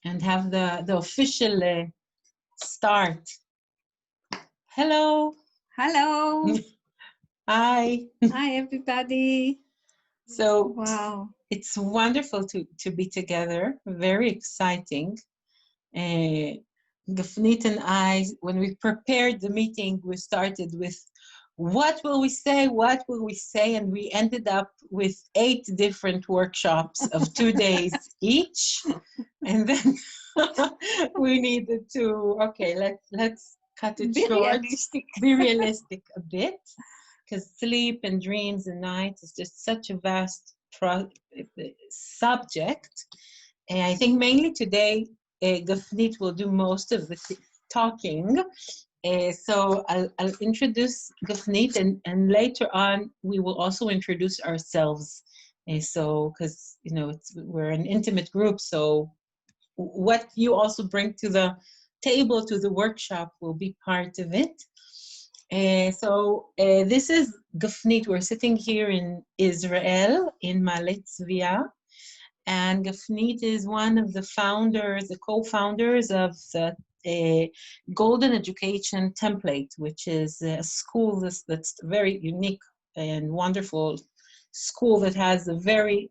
and have the official start. Hello. Hello. Hi. Hi, everybody. So Wow. it's wonderful to be together. Very exciting. Gafnit and I, when we prepared the meeting, we started with what will we say? What will we say? And we ended up with 8 different workshops of 2 days each. And then we needed to, okay, let's cut it Be short. realistic. Be realistic a bit, because sleep and dreams and nights is just such a vast subject. And I think mainly today, Gafnit will do most of the talking. So I'll introduce Gafnit, and later on we will also introduce ourselves. So, because we're an intimate group, so what you also bring to the table, to the workshop, will be part of it. So this is Gafnit. We're sitting here in Israel, in Ma'ale Tzvia. And Gafnit is one of the founders, the co-founders of the Golden Education Template, which is a school that's very unique and wonderful school that has a very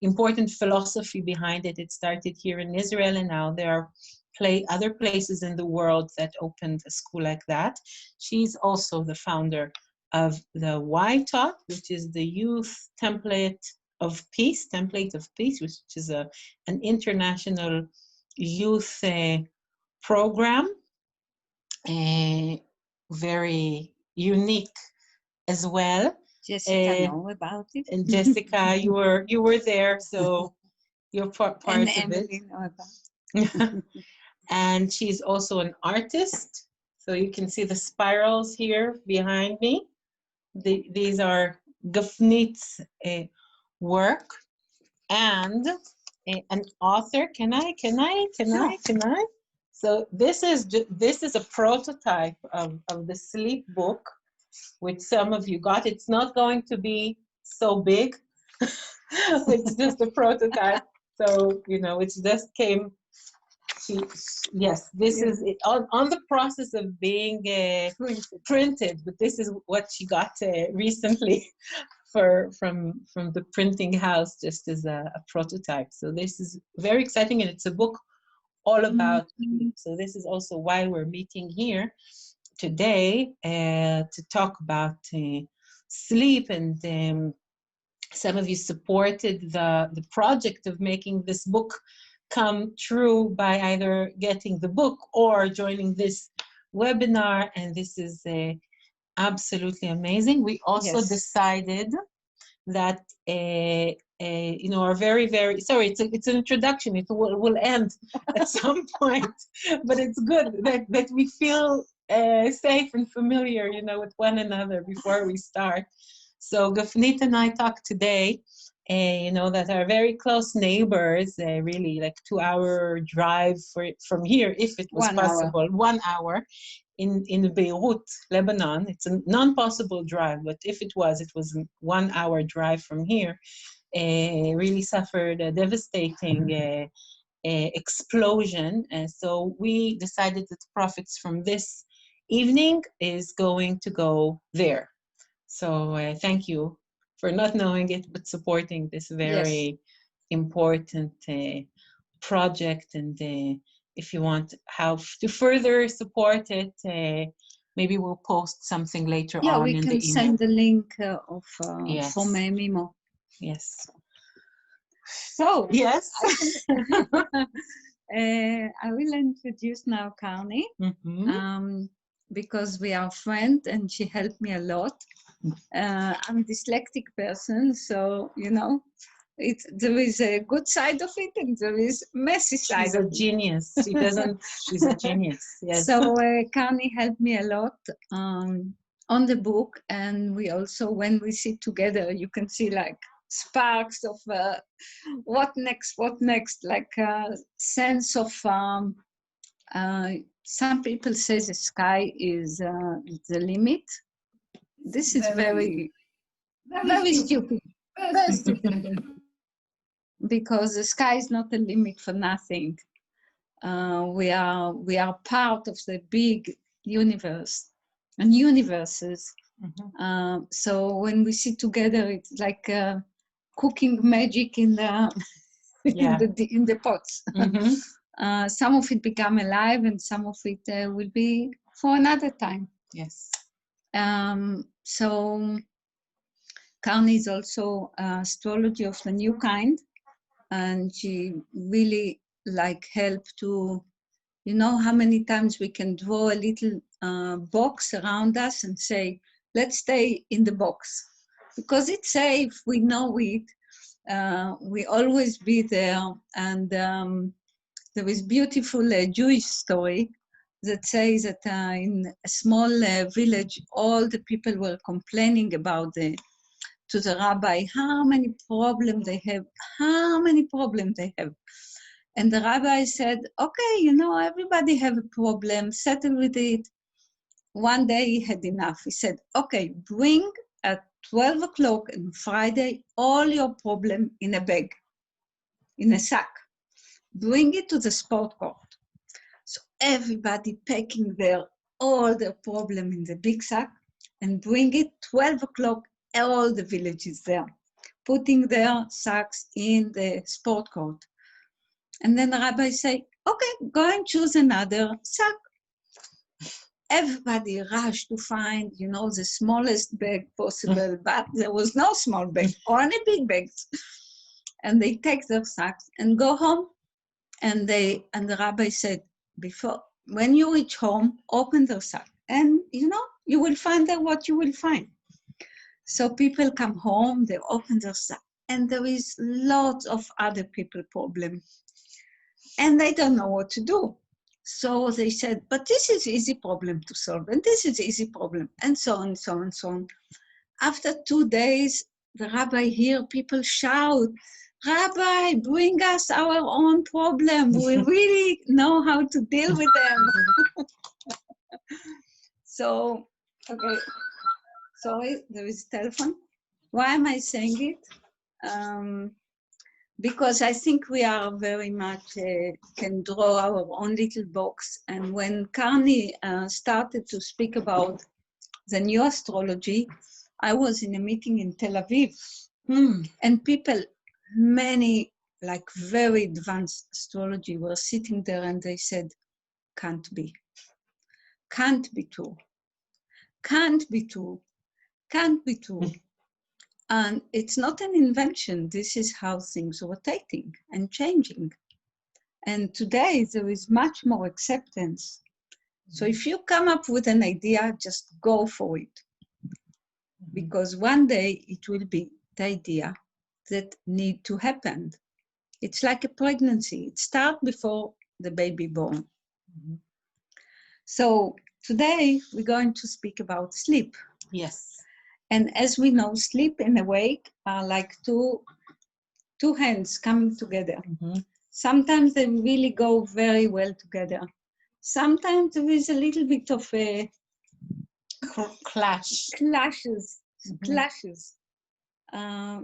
important philosophy behind it. It started here in Israel, and now there are other places in the world that opened a school like that. She's also the founder of the YTOP, which is the Youth Template of Peace, which is an international youth program, very unique as well. Jessica know about it. And Jessica, you were there, so you're part and of Emily it. know about it. And she's also an artist, so you can see the spirals here behind me. These are Gafnit's work, and an author. Can I? So this is a prototype of the sleep book, which some of you got. It's not going to be so big. It's just a prototype. So it just came. Yes, this is it, on the process of being printed, but this is what she got recently from the printing house, just as a prototype. So this is very exciting, and it's a book all about sleep. So this is also why we're meeting here today to talk about sleep. And some of you supported the project of making this book come true by either getting the book or joining this webinar, and this is absolutely amazing. We also decided that are very, very sorry. It's an introduction. It will end at some point, but it's good that we feel safe and familiar, with one another before we start. So Gafnit and I talked today, that are very close neighbors, really like 2-hour drive from here, if it was possible, 1 hour. In Beirut, Lebanon. It's a non-possible drive, but if it was a 1-hour drive from here. Really suffered a devastating explosion. So we decided that the profits from this evening is going to go there. So thank you for not knowing it, but supporting this very important project. And if you want how to further support it, maybe we'll post something later on in the email. Yeah, we can send the link from Mimo. Yes. So, yes. I will introduce now Karni, because we are friends and she helped me a lot. I'm a dyslexic person, so, there is a good side of it and there is messy side of it. She's a genius. She's a genius. Yes. So Karni helped me a lot on the book, and we also, when we sit together, you can see like sparks of what next, like a sense of some people say the sky is the limit. This is very stupid. Very stupid. Because the sky is not a limit for nothing. we are part of the big universe and universes. So when we sit together, it's like cooking magic in the in the pots. Some of it become alive, and some of it will be for another time. Yes. So Karni is also astrology of the new kind, and she really like help to, you know, how many times we can draw a little box around us and say, let's stay in the box because it's safe, we know it, we always be there. And there is beautiful Jewish story that says that in a small village, all the people were complaining about to the rabbi how many problems they have, And the rabbi said, okay, you know, everybody have a problem, settle with it. One day he had enough. He said, okay, bring at 12 o'clock on Friday all your problem in a bag, in a sack. Bring it to the sport court. So everybody packing all their problem in the big sack and bring it 12 o'clock, all the villages there, putting their sacks in the sport court. And then the rabbi say, okay, go and choose another sack. Everybody rushed to find, you know, the smallest bag possible, but there was no small bag, only big bags. And they take their sacks and go home. And the rabbi said, when you reach home, open their sack. And, you know, you will find there what you will find. So people come home, they open their sack, and there is lots of other people problem. And they don't know what to do. So they said, but this is easy problem to solve, and this is easy problem, and so on, so on, so on. After 2 days, the rabbi hear people shout, Rabbi, bring us our own problem. We really know how to deal with them. So, okay, sorry, there is a telephone. Why am I saying it? Because I think we are very much, can draw our own little box. And when Karni started to speak about the new astrology, I was in a meeting in Tel Aviv, and people, many like very advanced astrology were sitting there and they said, can't be true, can't be true, can't be true. And it's not an invention. This is how things are rotating and changing. And today there is much more acceptance. So if you come up with an idea, just go for it. Because one day it will be the idea that need to happen. It's like a pregnancy. It starts before the baby born. So today we're going to speak about sleep. Yes. And as we know, sleep and awake are like two hands coming together. Sometimes they really go very well together. Sometimes there is a little bit of a clashes.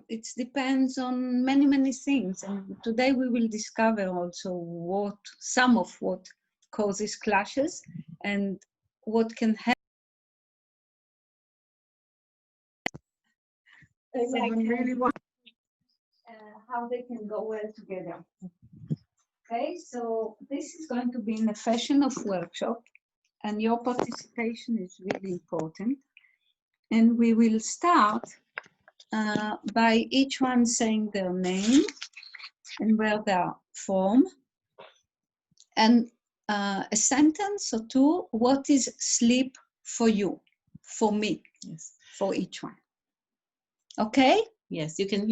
It depends on many things. And today we will discover also some of what causes clashes and what can happen. How they can go well together. Okay, so this is going to be in a fashion of workshop, and your participation is really important. And we will start by each one saying their name and where they are from, and a sentence or two, what is sleep for you, for me, for each one. Okay? Yes, you can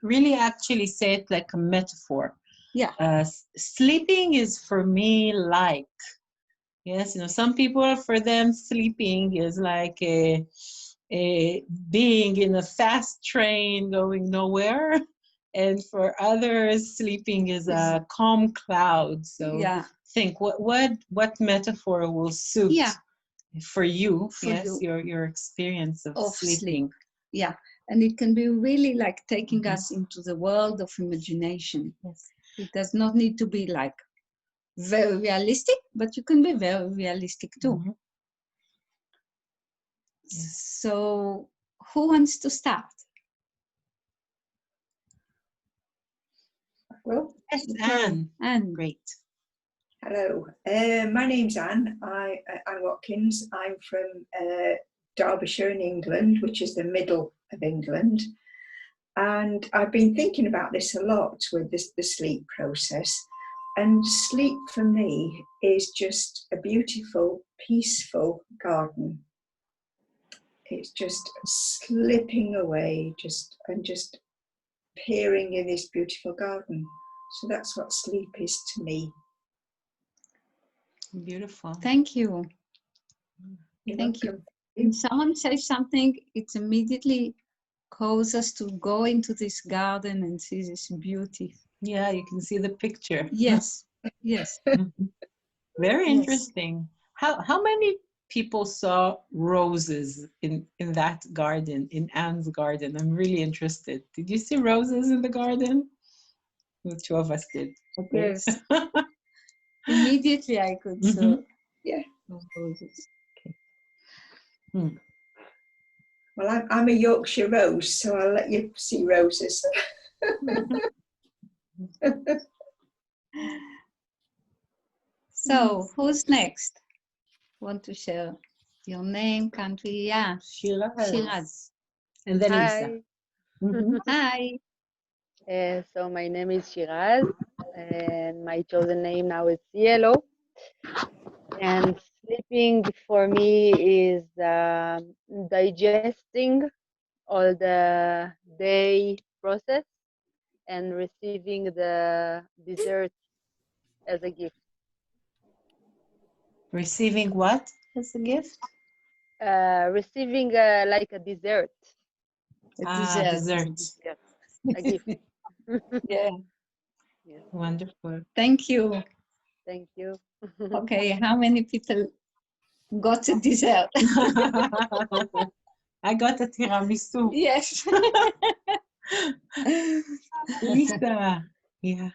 really actually say it like a metaphor. Yeah. Sleeping is for me like, yes, you know, some people, for them, sleeping is like a being in a fast train going nowhere. And for others, sleeping is a calm cloud. So yeah. Think what metaphor will suit for you, your experience of sleeping. Sleep. Yeah. And it can be really like taking us into the world of imagination. Yes. It does not need to be like very realistic, but you can be very realistic too. Mhm. So who wants to start? Well, Yes, Okay, Anne. Anne. Great. hello. My name's Anne. Anne Watkins. I'm from Derbyshire in England, which is the middle of England. And I've been thinking about this a lot with the sleep process. And sleep for me is just a beautiful, peaceful garden. It's just slipping away, just peering in this beautiful garden. So that's what sleep is to me. Beautiful. Thank you. You're Thank you. welcome. When someone says something, it immediately calls us to go into this garden and see this beauty. Yeah, you can see the picture. Yes, yes. Very Yes. interesting. How many people saw roses in that garden, in Anne's garden? I'm really interested. Did you see roses in the garden? The two of us did. Okay. Yes. Immediately I could Mhm. Yeah. roses. Well, I'm a Yorkshire rose, so I'll let you see roses. So who's next? Want to share your name, country? Yeah, Shiraz. Shiraz. And then Lisa. Hi. Mhm. Hi. So my name is Shiraz, and my chosen name now is Cielo. And sleeping for me is digesting all the day process and receiving the dessert as a gift. Receiving what as a gift? Receiving like a dessert, A dessert. yes, a gift. Yeah. Yes, Wonderful. Thank you. thank you. Okay, how many people got a dessert? I got a tiramisu. Yes. Lisa. Yeah.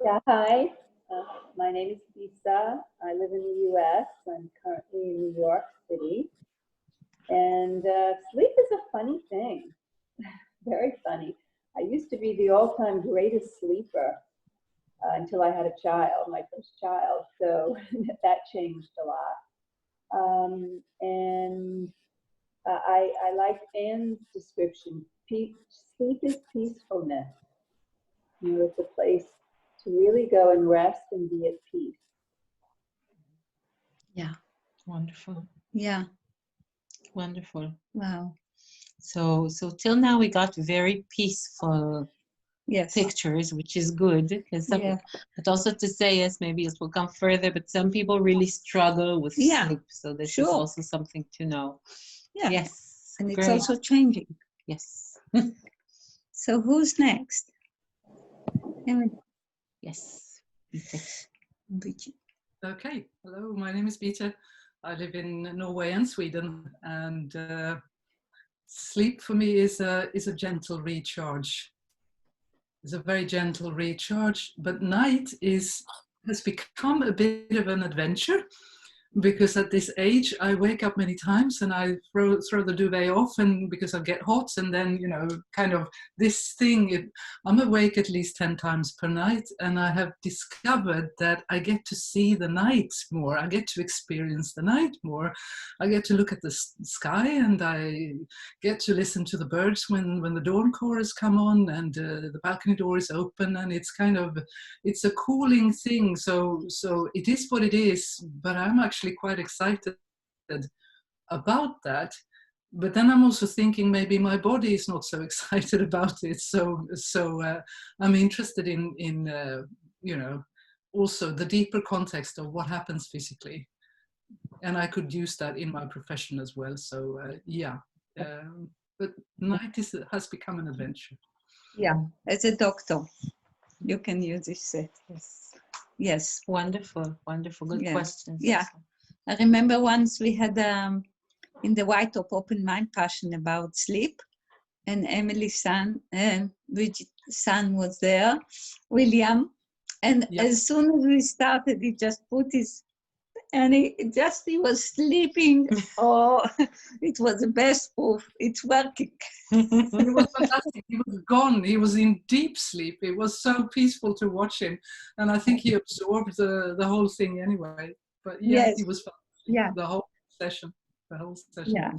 Yeah, hi. My name is Lisa. I live in the US. I'm currently in New York City. And sleep is a funny thing, very funny. I used to be the all-time greatest sleeper until I had a child, my first child. So that changed a lot. And I like Anne's description. Sleep is peacefulness. You know, it's a place to really go and rest and be at peace. Yeah. Wonderful. Yeah. Wonderful. Wow. So till now we got very peaceful Yes. pictures, which is good. Because Yeah. but also to say, yes, maybe it will come further, but some people really struggle with Yeah, sleep. So this is sure. also something to know. Yeah. Yes. And it's great. also changing. Yes. So who's next? Emily. Yes. Bridget. Okay, hello, my name is Peter. I live in Norway and Sweden, and sleep for me is a gentle recharge. It's a very gentle recharge, but night has become a bit of an adventure, because at this age I wake up many times and I throw the duvet off, and because I get hot, and then kind of this thing, I'm awake at least 10 times per night, and I have discovered that I get to see the night more. I get to experience the night more. I get to look at the sky, and I get to listen to the birds when the dawn chorus come on, and the balcony door is open, and it's a cooling thing. So it is what it is, but I'm actually quite excited about that. But then I'm also thinking maybe my body is not so excited about it. So I'm interested in also the deeper context of what happens physically, and I could use that in my profession as well. So but night has become an adventure. Yeah, as a doctor, you can use this. Yes. Yes. Wonderful. Wonderful. Good Yeah. questions. Yeah. I remember once we had in the White Top Open Mind Passion about sleep, and Emily's son, Bridget's son was there, William, And Yeah. as soon as we started, he just put his, and he was sleeping. Oh, it was the best proof. It's working. It was fantastic. He was gone. He was in deep sleep. It was so peaceful to watch him, and I think he absorbed the whole thing anyway. But yeah, Yes. he was fun. Yeah. The whole session. Yeah.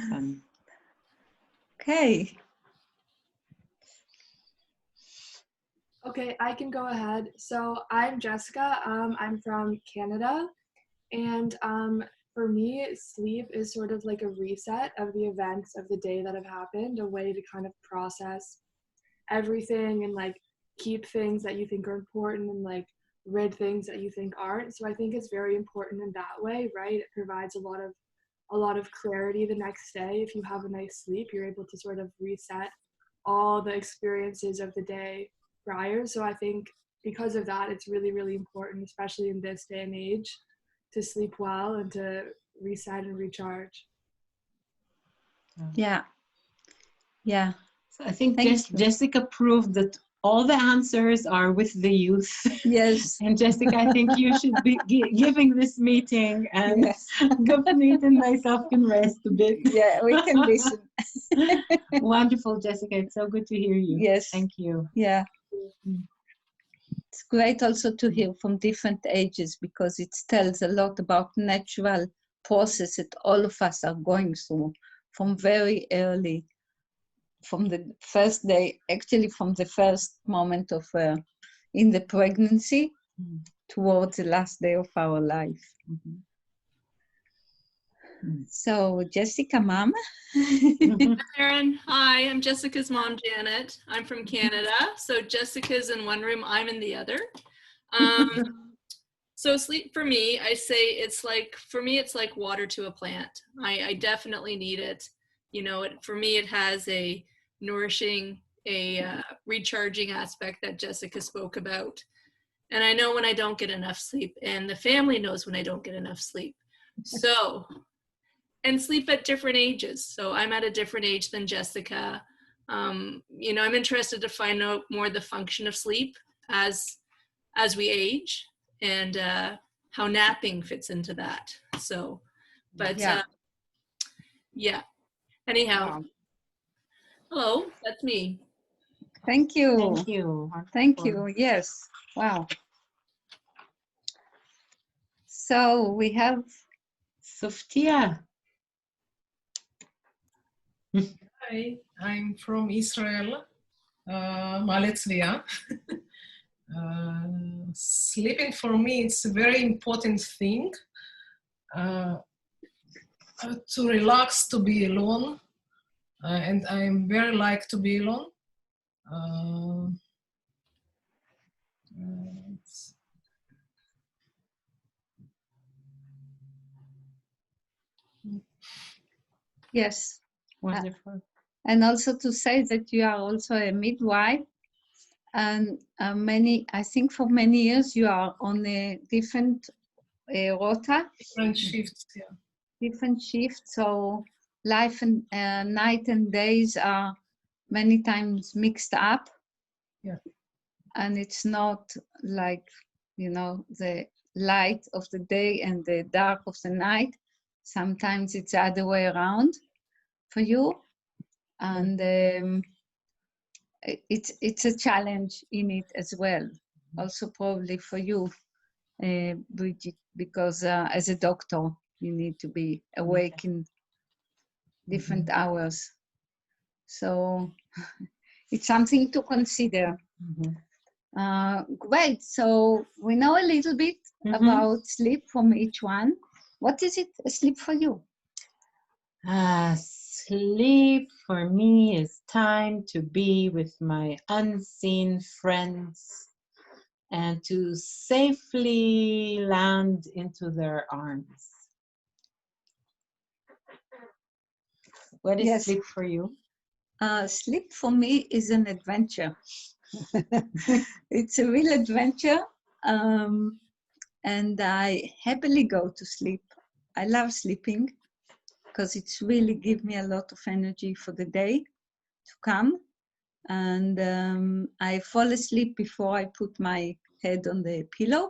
Fun. Okay. Okay, I can go ahead. So I'm Jessica. I'm from Canada, and for me, sleep is sort of like a reset of the events of the day that have happened, a way to kind of process everything and like keep things that you think are important and like rid things that you think aren't. So I think it's very important in that way, right? It provides a lot of clarity the next day. If you have a nice sleep, you're able to sort of reset all the experiences of the day prior. So I think because of that, it's really, really important, especially in this day and age, to sleep well and to reset and recharge. Yeah. Yeah. So I think Thank you. Jessica proved that all the answers are with the youth. Yes. And Jessica, I think you should be giving this meeting, and Yes. Gopneet and myself can rest a bit. Yeah, we can listen. Wonderful, Jessica. It's so good to hear you. Yes. Thank you. Yeah. It's great also to hear from different ages, because it tells a lot about natural process that all of us are going through from very early, from the first day, actually from the first moment of in the pregnancy towards the last day of our life. So Jessica, mom. Erin, hi, I'm Jessica's mom, Janet. I'm from Canada. So Jessica's in one room, I'm in the other. So sleep for me, I say it's like, for me, it's like water to a plant. I definitely need it. You know, for me, it has a nourishing, a recharging aspect that Jessica spoke about. And I know when I don't get enough sleep, and the family knows when I don't get enough sleep. So, and sleep at different ages. So I'm at a different age than Jessica. You know, I'm interested to find out more the function of sleep as we age, and how napping fits into that. So, but yeah. Anyhow, Wow. hello, that's me. Thank you. Thank you. Thank you. Yes. Wow. So we have Sofia. Hi, I'm from Israel, Ma'ale Tzviah. Sleeping for me, it's a very important thing. To relax, to be alone, and I'm very like to be alone. yes. Wonderful. And also to say that you are also a midwife, and I think for many years you are on a different rota, Different shifts, yeah. different shifts. So life and night and days are many times mixed up. Yeah. And it's not like, you know, the light of the day and the dark of the night. Sometimes it's the other way around for you. And it's a challenge in it as well. Also probably for you, Bridget, because as a doctor, you need to be awake in different hours. So it's something to consider. Great, so we know a little bit about sleep from each one. What is it, sleep for you? Sleep for me is time to be with my unseen friends and to safely land into their arms. What is sleep for you? Sleep for me is an adventure. It's a real adventure, and I happily go to sleep. I love sleeping because it's really give me a lot of energy for the day to come. and I fall asleep before I put my head on the pillow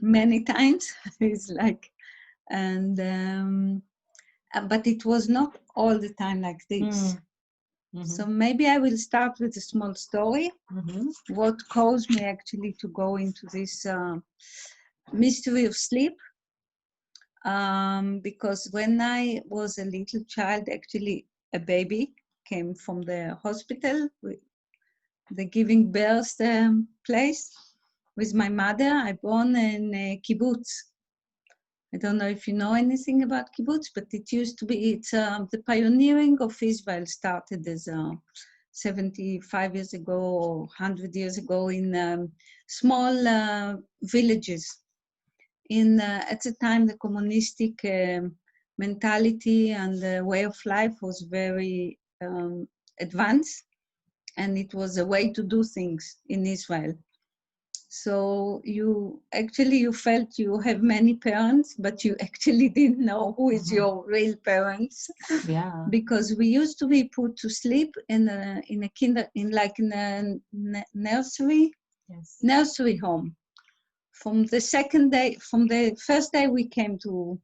many times. It's like, and but it was not all the time like this. So maybe I will start with a small story. What caused me actually to go into this mystery of sleep? Because when I was a little child, actually a baby came from the hospital, the giving birth place, with my mother. I born in a kibbutz. I don't know if you know anything about kibbutz, but it used to be, it's the pioneering of Israel started as 75 years ago or 100 years ago in small villages. At the time, the communistic mentality and the way of life was very advanced, and it was a way to do things in Israel. So you felt you have many parents, but you actually didn't know who is your real parents. Yeah. Because we used to be put to sleep in a nursery, Yes. nursery home. From the first day we came to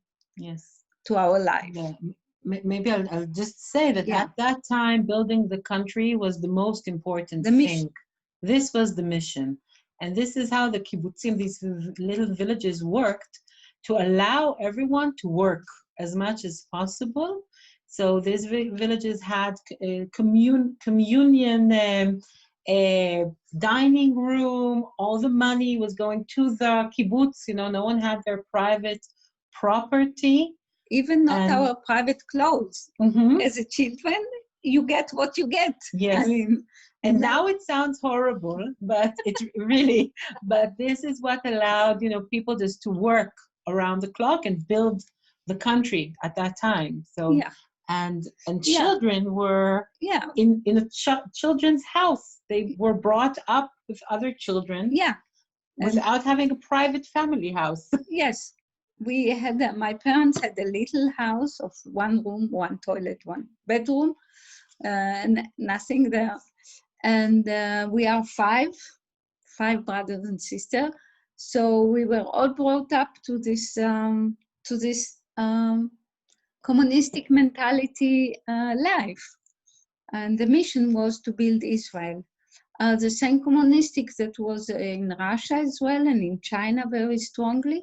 our life. Yeah. Maybe I'll just say that Yeah. at that time, building the country was the most important The thing. mission. This was the mission. And this is how the kibbutzim, these little villages, worked to allow everyone to work as much as possible. So these villages had communion, dining room. All the money was going to the kibbutz. You know, no one had their private property. Even not our private clothes. As a children, you get what you get. Yes. I mean, and now it sounds horrible, but it really, but this is what allowed, you know, people just to work around the clock and build the country at that time. So, yeah. and children were in a children's house. They were brought up with other children. Yeah. Without having a private family house. Yes. We had, my parents had a little house of 1 room, 1 toilet, 1 bedroom, and nothing there. And we are 5 brothers and sisters. So we were all brought up to this communistic mentality life. And the mission was to build Israel. The same communistic that was in Russia as well and in China very strongly.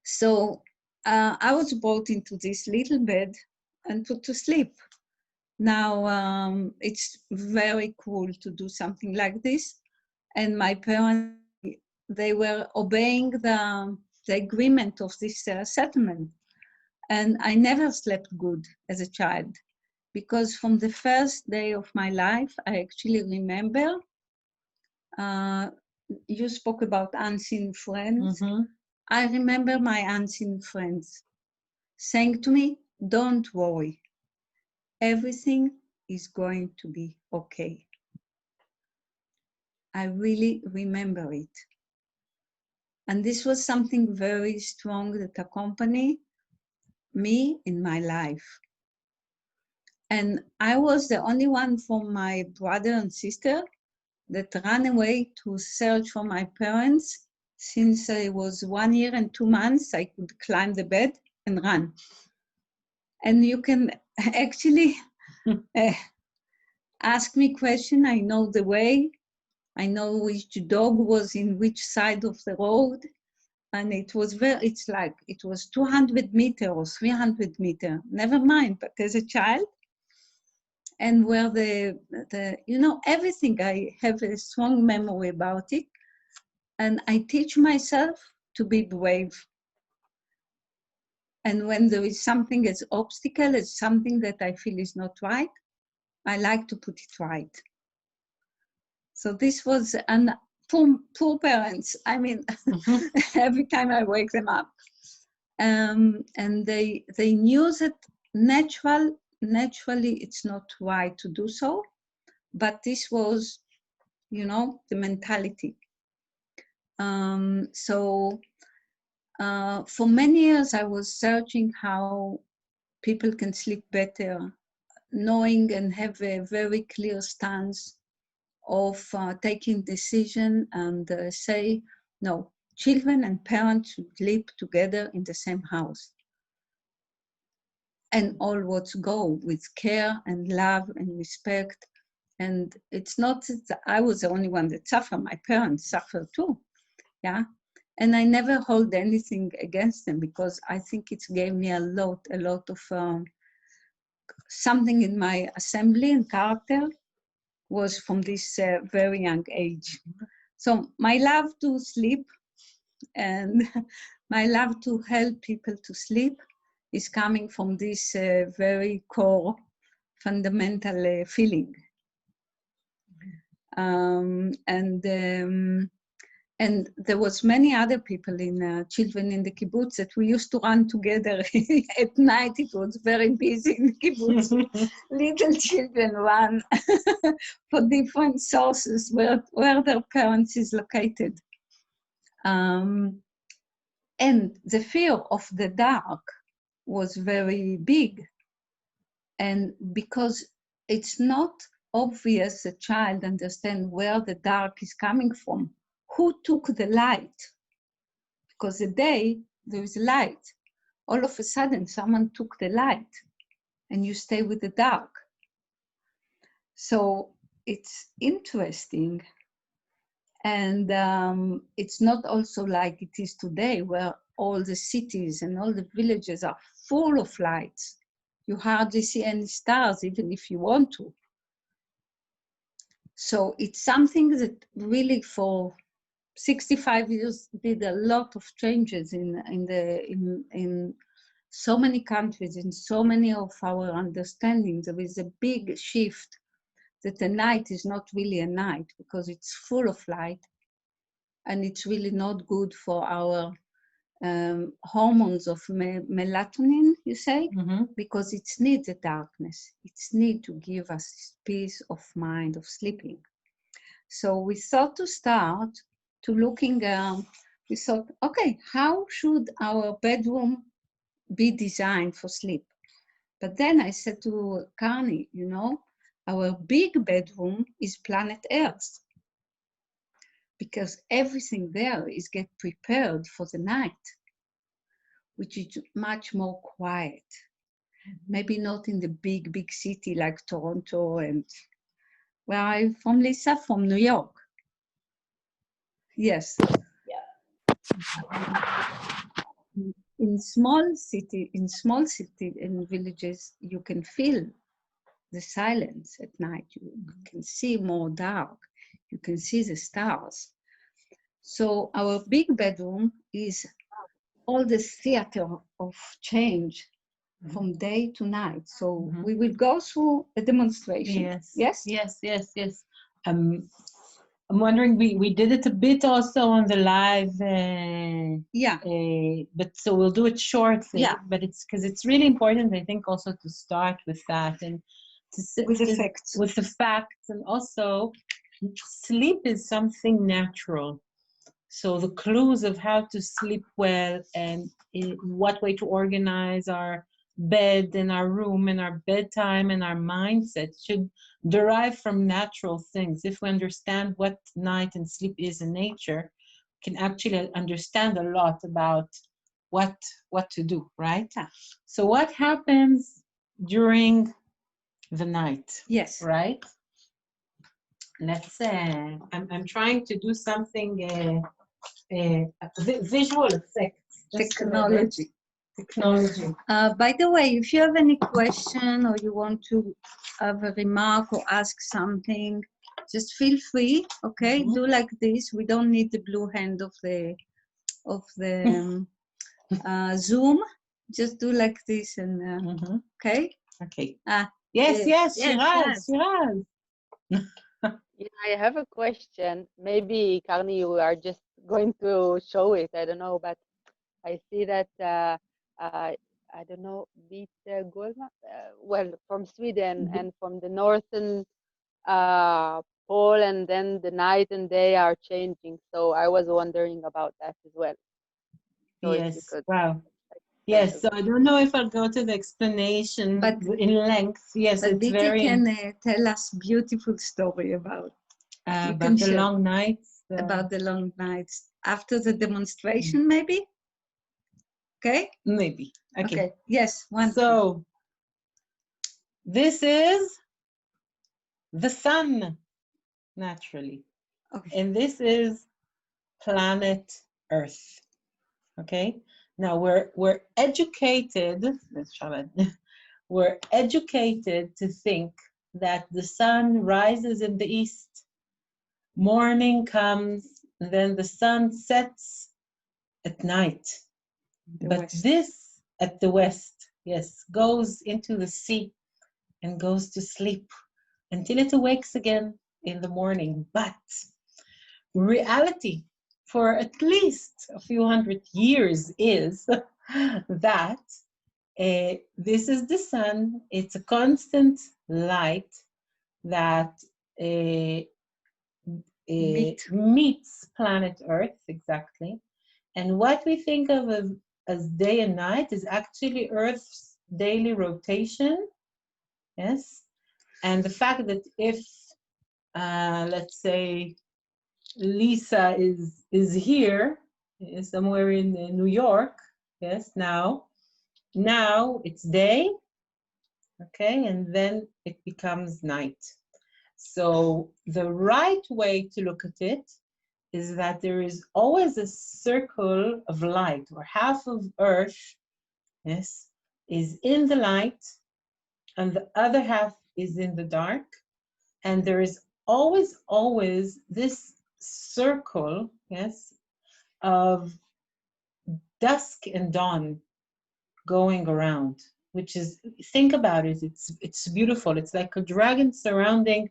So I was brought into this little bed and put to sleep. Now it's very cool to do something like this. And my parents, they were obeying the agreement of this settlement. And I never slept good as a child, because from the first day of my life, I actually remember, you spoke about unseen friends. I remember my unseen friends saying to me, don't worry, everything is going to be okay. I really remember it. And this was something very strong that accompanied me in my life. And I was the only one from my brother and sister that ran away to search for my parents. Since I was 1 year and 2 months, I could climb the bed and run. And you can actually ask me question. I know the way. I know which dog was in which side of the road. And it was it was 200 meters or 300 meters, never mind, but as a child. And where you know, everything, I have a strong memory about it. And I teach myself to be brave. And when there is something as obstacle, as something that I feel is not right, I like to put it right. So this was, and poor parents, I mean, every time I wake them up. And they knew that naturally it's not right to do so, but this was, you know, the mentality. So for many years I was searching how people can sleep better, knowing and have a very clear stance of taking decision and say, no, children and parents should live together in the same house. And all what's go with care and love and respect. And it's not that I was the only one that suffered, my parents suffered too, yeah? And I never hold anything against them because I think it gave me a lot of something in my assembly and character was from this very young age. So my love to sleep and my love to help people to sleep is coming from this very core fundamental feeling. And there was many other people in children in the kibbutz that we used to run together at night. It was very busy in the kibbutz. Little children run for different sources where their parents is located. And the fear of the dark was very big. And because it's not obvious the child understand where the dark is coming from. Who took the light? Because the day there is light. All of a sudden someone took the light and you stay with the dark. So it's interesting. And it's not also like it is today where all the cities and all the villages are full of lights. You hardly see any stars even if you want to. So it's something that really for 65 years did a lot of changes in so many countries, in so many of our understandings. There is a big shift that the night is not really a night because it's full of light and it's really not good for our hormones of melatonin, you say, because it's need the darkness. It's need to give us peace of mind, of sleeping. So we thought to start to looking, we thought, okay, how should our bedroom be designed for sleep? But then I said to Karni, you know, our big bedroom is planet Earth because everything there is get prepared for the night, which is much more quiet. Maybe not in the big city like Toronto and where I'm from, Lisa, from New York. Yes. In small city, in villages, you can feel the silence at night. You can see more dark. You can see the stars. So our big bedroom is all the theater of change from day to night. So we will go through a demonstration. Yes. I'm wondering, we did it a bit also on the live, but so we'll do it shortly. Yeah. But it's because it's really important, I think, also to start with that and with the facts. With the facts, and also sleep is something natural. So the clues of how to sleep well and in what way to organize our bed and our room and our bedtime and our mindset should derive from natural things. If we understand what night and sleep is in nature, we can actually understand a lot about what to do, right? So what happens during the night? Yes. Right? Let's I'm trying to do something visual effects. Technology. By the way, if you have any question or you want to have a remark or ask something, just feel free, okay? Do like this. We don't need the blue hand of the Zoom. Just do like this and okay? Okay. Yes, Shiraz. Yeah, I have a question. Maybe, Karni, you are just going to show it. I don't know, but I see that, I don't know, Peter Goldman, well, from Sweden and from the northern pole, and then the night and day are changing. So I was wondering about that as well. So yes, wow. Yes, so I don't know if I'll go to the explanation But- in length. Yes, But it's Biti very can tell us beautiful story about you about can the share. long nights. about the long nights after the demonstration, maybe. Okay. Maybe. Okay. Okay. Yes. One. So this is the sun, naturally, Okay. and this is planet Earth. Okay. Now we're educated. Let's try that. We're educated to think that the sun rises in the east, morning comes, then the sun sets at night. The But West. this at the west, yes, goes into the sea and goes to sleep until it awakes again in the morning. But reality for at least a few hundred years is that this is the sun. It's a constant light that meets planet Earth, exactly. And what we think of as day and night is actually Earth's daily rotation, yes? And the fact that if, let's say, Lisa is here, somewhere in New York, yes, now it's day, okay, and then it becomes night. So the right way to look at it is that there is always a circle of light, or half of Earth, yes, is in the light, and the other half is in the dark. And there is always this circle, yes, of dusk and dawn going around, which is, think about it, it's beautiful. It's like a dragon surrounding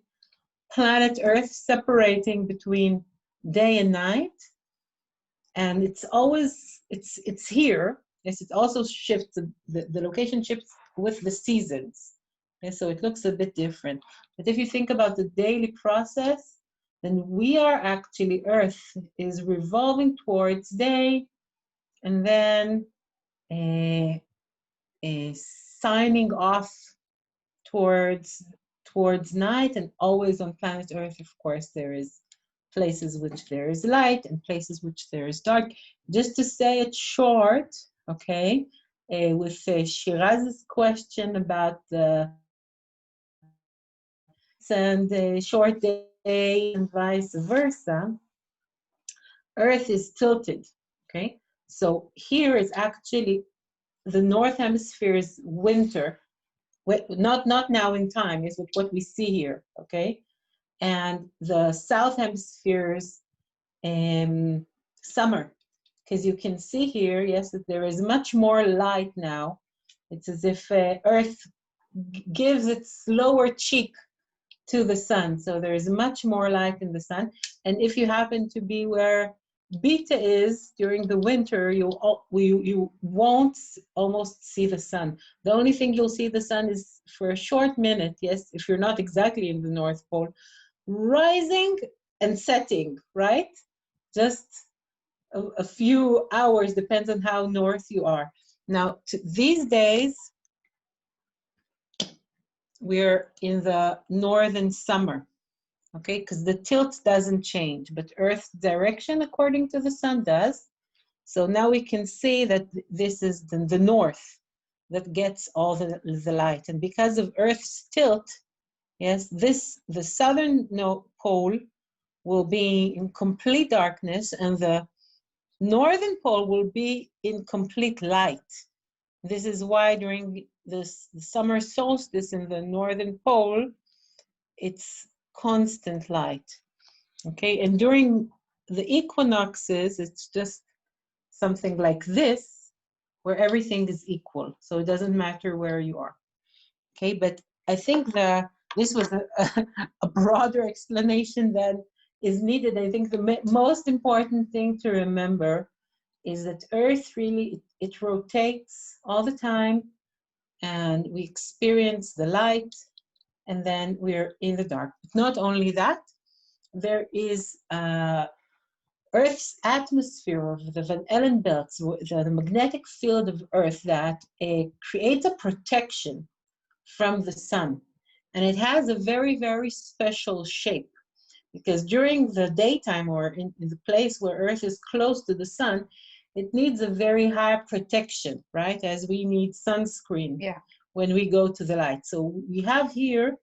planet Earth, separating between day and night. And it's always, it's here. Yes, it also shifts, the location shifts with the seasons. Okay, so it looks a bit different. But if you think about the daily process, then we are actually, Earth is revolving towards day, and then signing off towards night. And always on planet Earth, of course, there is places which there is light and places which there is dark. Just to say it short, okay, with Shiraz's question about the and short day and vice versa, Earth is tilted, okay? So here is actually the North Hemisphere's winter, not now in time, is what we see here, okay? And the South Hemisphere's summer, because you can see here, yes, that there is much more light now. It's as if Earth gives its lower cheek to the sun, so there is much more light in the sun. And if you happen to be where Beta is during the winter, you won't almost see the sun. The only thing you'll see the sun is for a short minute, yes, if you're not exactly in the North Pole, rising and setting, right? Just a few hours, depends on how north you are. Now, these days, we're in the northern summer, okay? Because the tilt doesn't change, but Earth's direction according to the sun does. So now we can see that this is the north that gets all the light. And because of Earth's tilt, yes, the southern pole will be in complete darkness, and the northern pole will be in complete light. This is why during the summer solstice in the northern pole, it's constant light, okay? And during the equinoxes, it's just something like this, where everything is equal. So it doesn't matter where you are, okay? But I think this was a broader explanation than is needed. I think the most important thing to remember is that Earth really, it rotates all the time, and we experience the light, and then we're in the dark. But not only that, there is Earth's atmosphere of the Van Allen belts, the magnetic field of Earth that creates a protection from the sun. And it has a very, very special shape, because during the daytime, or in the place where Earth is close to the sun, it needs a very high protection, right? As we need sunscreen when we go to the light. So we have here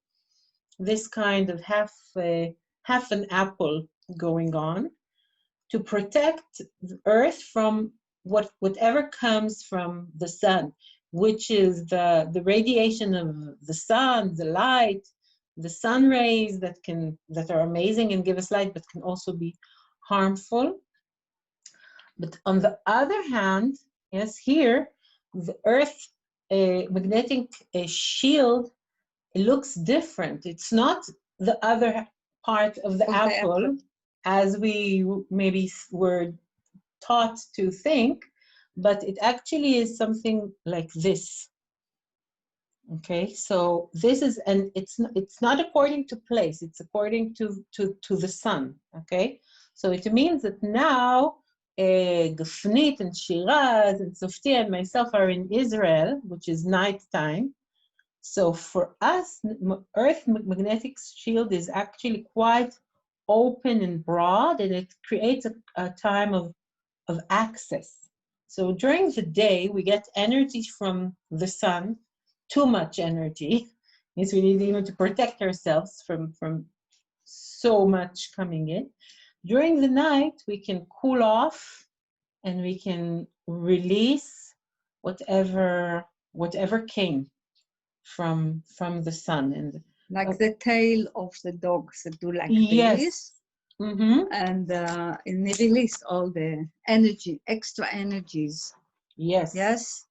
this kind of half an apple going on to protect the Earth from whatever comes from the sun, which is the radiation of the sun, the light, the sun rays that are amazing and give us light, but can also be harmful. But on the other hand, yes, here, the Earth magnetic shield, it looks different. It's not the other part of the apple, as we maybe were taught to think, but it actually is something like this. Okay, so this is, and it's not according to place, it's according to the sun. Okay, so it means that now Gafnit and Shiraz and Softi and myself are in Israel, which is nighttime. So for us, Earth magnetic shield is actually quite open and broad, and it creates a time of access. So during the day, we get energy from the sun, too much energy. Means we need even to protect ourselves from so much coming in. During the night, we can cool off and we can release whatever came from the sun. And like the tail of the dogs that do like yes. this. Mm-hmm. And it release all the energy, extra energies. Yes. Yes.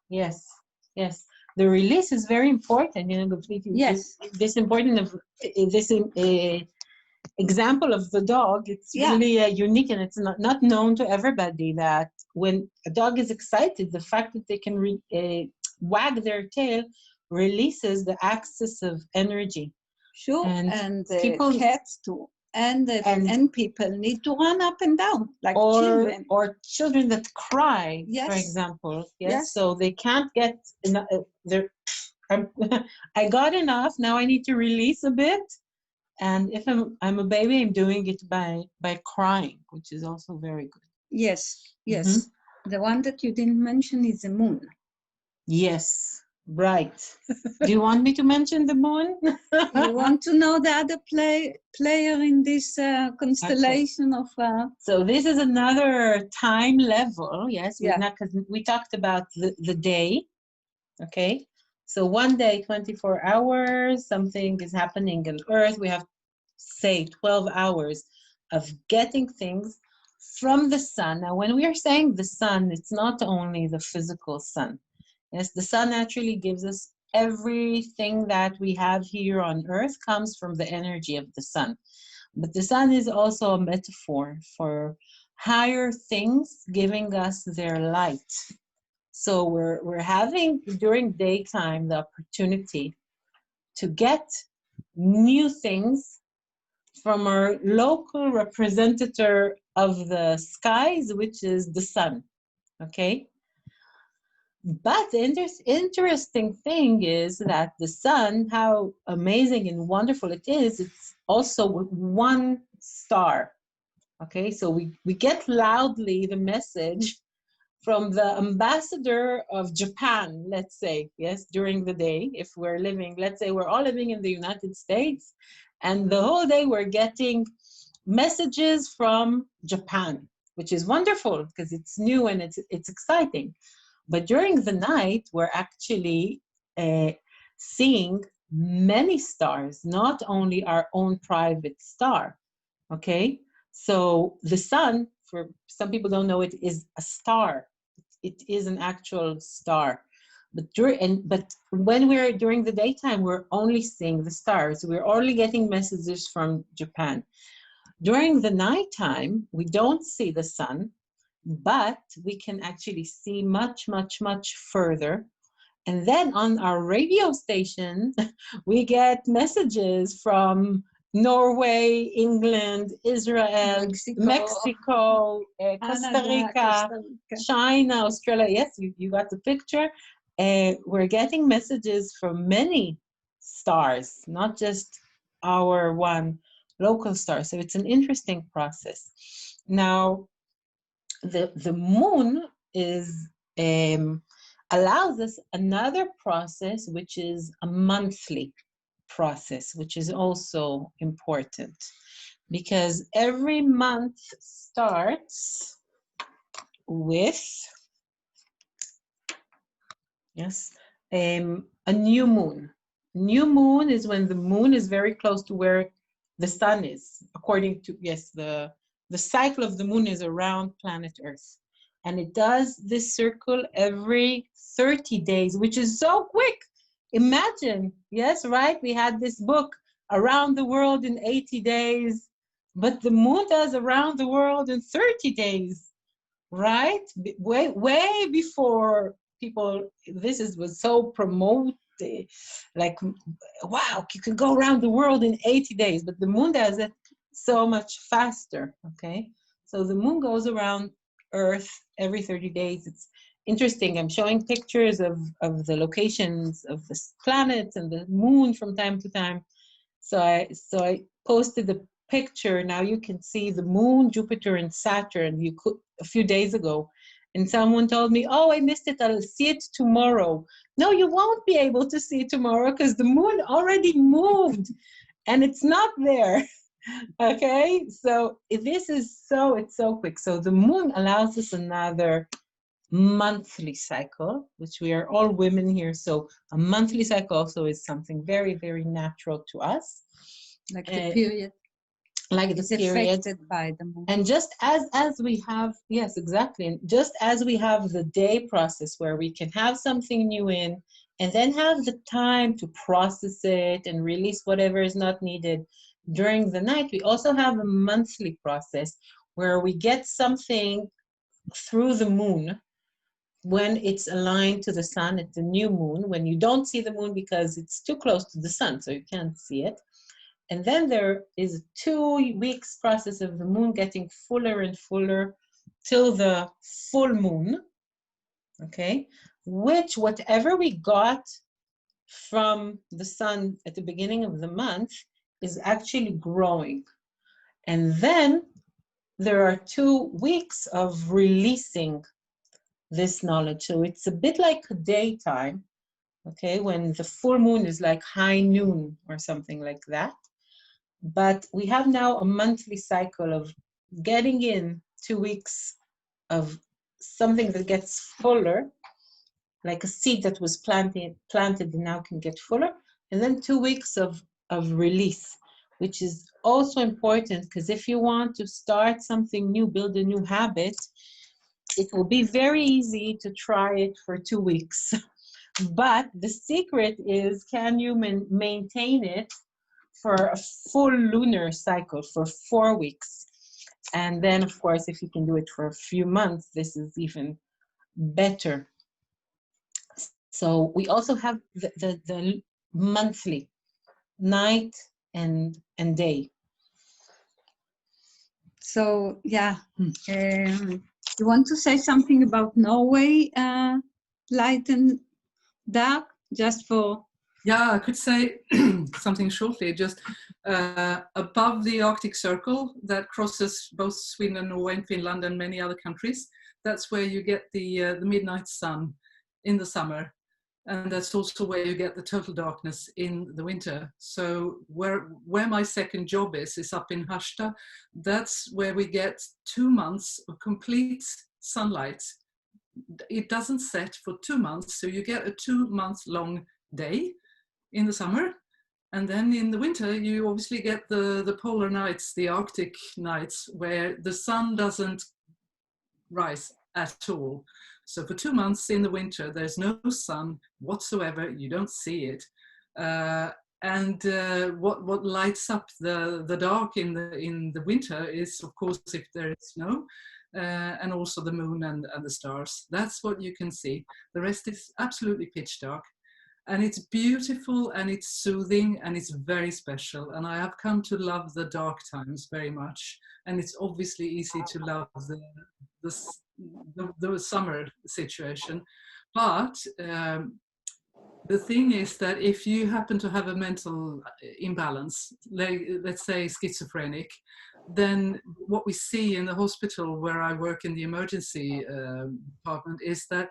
Yes. Yes. The release is very important. You know, yes. This important of this example of the dog. It's really unique, and it's not known to everybody that when a dog is excited, the fact that they can wag their tail releases the access of energy. Sure. And people, cats too. And people need to run up and down like children. Or children that cry, yes. for example. Yes. So they can't get enough. I got enough. Now I need to release a bit. And if I'm a baby, I'm doing it by crying, which is also very good. Yes. Yes. Mm-hmm. The one that you didn't mention is the moon. Yes. Right. Do you want me to mention the moon? You want to know the other player in this constellation of... So this is another time level, yes? Because we talked about the day, okay? So one day, 24 hours, something is happening on Earth. We have, say, 12 hours of getting things from the sun. Now, when we are saying the sun, it's not only the physical sun. Yes, the sun actually gives us everything that we have here on Earth comes from the energy of the sun. But the sun is also a metaphor for higher things giving us their light. So we're having during daytime the opportunity to get new things from our local representative of the skies, which is the sun. Okay? But the interesting thing is that the sun, how amazing and wonderful it is, it's also one star. Okay, so we get loudly the message from the ambassador of Japan, let's say, yes, during the day, if we're living, let's say we're all living in the United States, and the whole day we're getting messages from Japan, which is wonderful because it's new and it's exciting. But during the night, we're actually seeing many stars, not only our own private star, okay? So the sun, for some people don't know, it is a star. It is an actual star. But when we're during the daytime, we're only seeing the stars. We're only getting messages from Japan. During the nighttime, we don't see the sun, but we can actually see much, much, much further. And then on our radio station, we get messages from Norway, England, Israel, Mexico, Costa Canada, Rica, Costa Rica. China, Australia. Yes, you got the picture. We're getting messages from many stars, not just our one local star. So it's an interesting process. Now, the moon is allows us another process, which is a monthly process, which is also important because every month starts with, yes, a new moon. New moon is when the moon is very close to where the sun is, according to, yes, the cycle of the moon is around planet Earth. And it does this circle every 30 days, which is so quick. Imagine, yes, right? We had this book, Around the World in 80 Days, but the moon does around the world in 30 days, right? Way before people, was so promoted, like, wow, you can go around the world in 80 days, but the moon does it so much faster, okay? So the moon goes around Earth every 30 days. It's interesting. I'm showing pictures of the locations of the planets and the moon from time to time. So I posted the picture. Now you can see the moon, Jupiter, and Saturn. You could a few days ago, and someone told me, "Oh, I missed it. I'll see it tomorrow." No, you won't be able to see it tomorrow because the moon already moved, and it's not there. Okay, so it's so quick. So the moon allows us another monthly cycle, which we are all women here. So a monthly cycle also is something very, very natural to us. Like the period. Like the period. Affected by the moon. And just as we have, yes, exactly. And just as we have the day process where we can have something new in and then have the time to process it and release whatever is not needed during the night, we also have a monthly process where we get something through the moon when it's aligned to the sun. It's a new moon, when you don't see the moon because it's too close to the sun, so you can't see it. And then there is a 2 weeks process of the moon getting fuller and fuller till the full moon, okay? Which, whatever we got from the sun at the beginning of the month is actually growing. And then there are 2 weeks of releasing this knowledge. So it's a bit like daytime, okay, when the full moon is like high noon or something like that. But we have now a monthly cycle of getting in 2 weeks of something that gets fuller, like a seed that was planted and now can get fuller, and then 2 weeks of release, which is also important because if you want to start something new, build a new habit, it will be very easy to try it for 2 weeks. But the secret is, can you maintain it for a full lunar cycle for 4 weeks? And then, of course, if you can do it for a few months, this is even better. So we also have the monthly, night and day. So, yeah, you want to say something about Norway, light and dark, just for... Yeah, I could say something shortly. Just above the Arctic Circle that crosses both Sweden, Norway, and Finland, and many other countries, that's where you get the midnight sun in the summer, and that's also where you get the total darkness in the winter. So where my second job is up in Harstad. That's where we get 2 months of complete sunlight. It doesn't set for 2 months, so you get a 2 month long day in the summer, and then in the winter you obviously get the polar nights, the Arctic nights, where the sun doesn't rise at all. So for 2 months in the winter there's no sun whatsoever, you don't see it, and what lights up the dark in the winter is, of course, if there is snow, and also the moon and the stars. That's what you can see. The rest is absolutely pitch dark. And it's beautiful and it's soothing and it's very special. And I have come to love the dark times very much. And it's obviously easy to love the summer situation. But the thing is that if you happen to have a mental imbalance, like, let's say schizophrenic, then what we see in the hospital where I work in the emergency department is that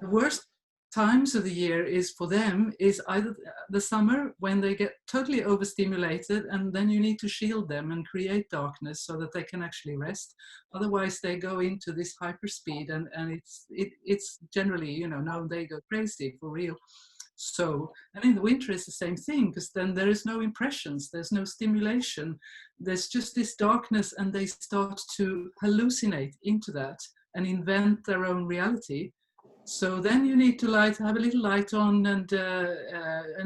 the worst times of the year is for them is either the summer when they get totally overstimulated, and then you need to shield them and create darkness so that they can actually rest. Otherwise they go into this hyperspeed, and it's generally, you know, now they go crazy for real. So, and in the winter it's the same thing, because then there is no impressions, there's no stimulation, there's just this darkness, and they start to hallucinate into that and invent their own reality. So then you need to have a little light on and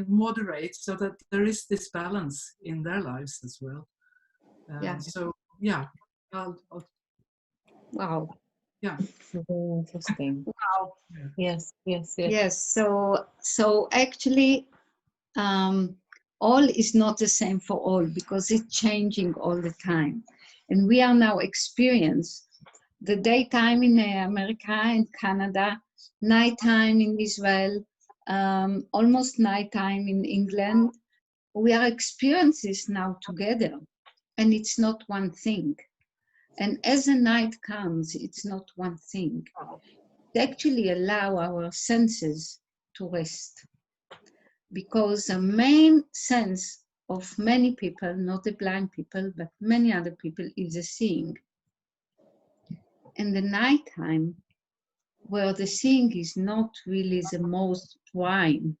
moderate so that there is this balance in their lives as well. Yeah. So yeah, Wow. Yeah. Very interesting. Wow. Yes, yes, yes. Yes. So actually, all is not the same for all, because it's changing all the time, and we are now experience the daytime in America and Canada, nighttime in Israel, almost nighttime in England. We are experiences now together, and it's not one thing. And as the night comes, it's not one thing. It actually allow our senses to rest, because the main sense of many people, not the blind people, but many other people, is the seeing. And the nighttime, where the seeing is not really the most prime.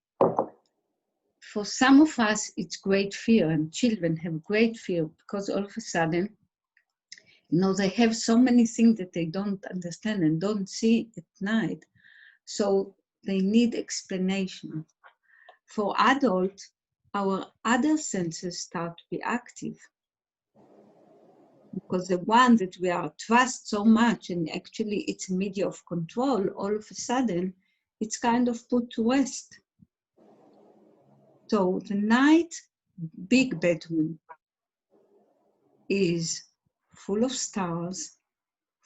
For some of us, it's great fear, and children have great fear, because all of a sudden, you know, they have so many things that they don't understand and don't see at night. So they need explanation. For adults, our other senses start to be active, because the one that we are trust so much, and actually it's a media of control, all of a sudden it's kind of put to rest. So the night big bedroom is full of stars.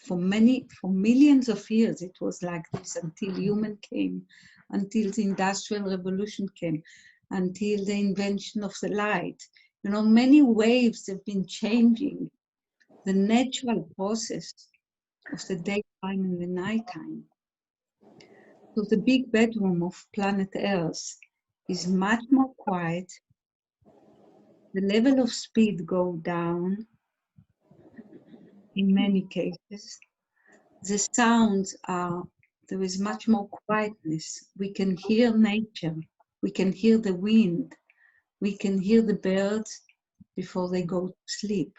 For millions of years it was like this, until human came, until the Industrial Revolution came, until the invention of the light. You know, many waves have been changing the natural process of the daytime and the nighttime. So the big bedroom of planet Earth is much more quiet. The level of speed goes down in many cases. The sounds are, there is much more quietness. We can hear nature. We can hear the wind. We can hear the birds before they go to sleep.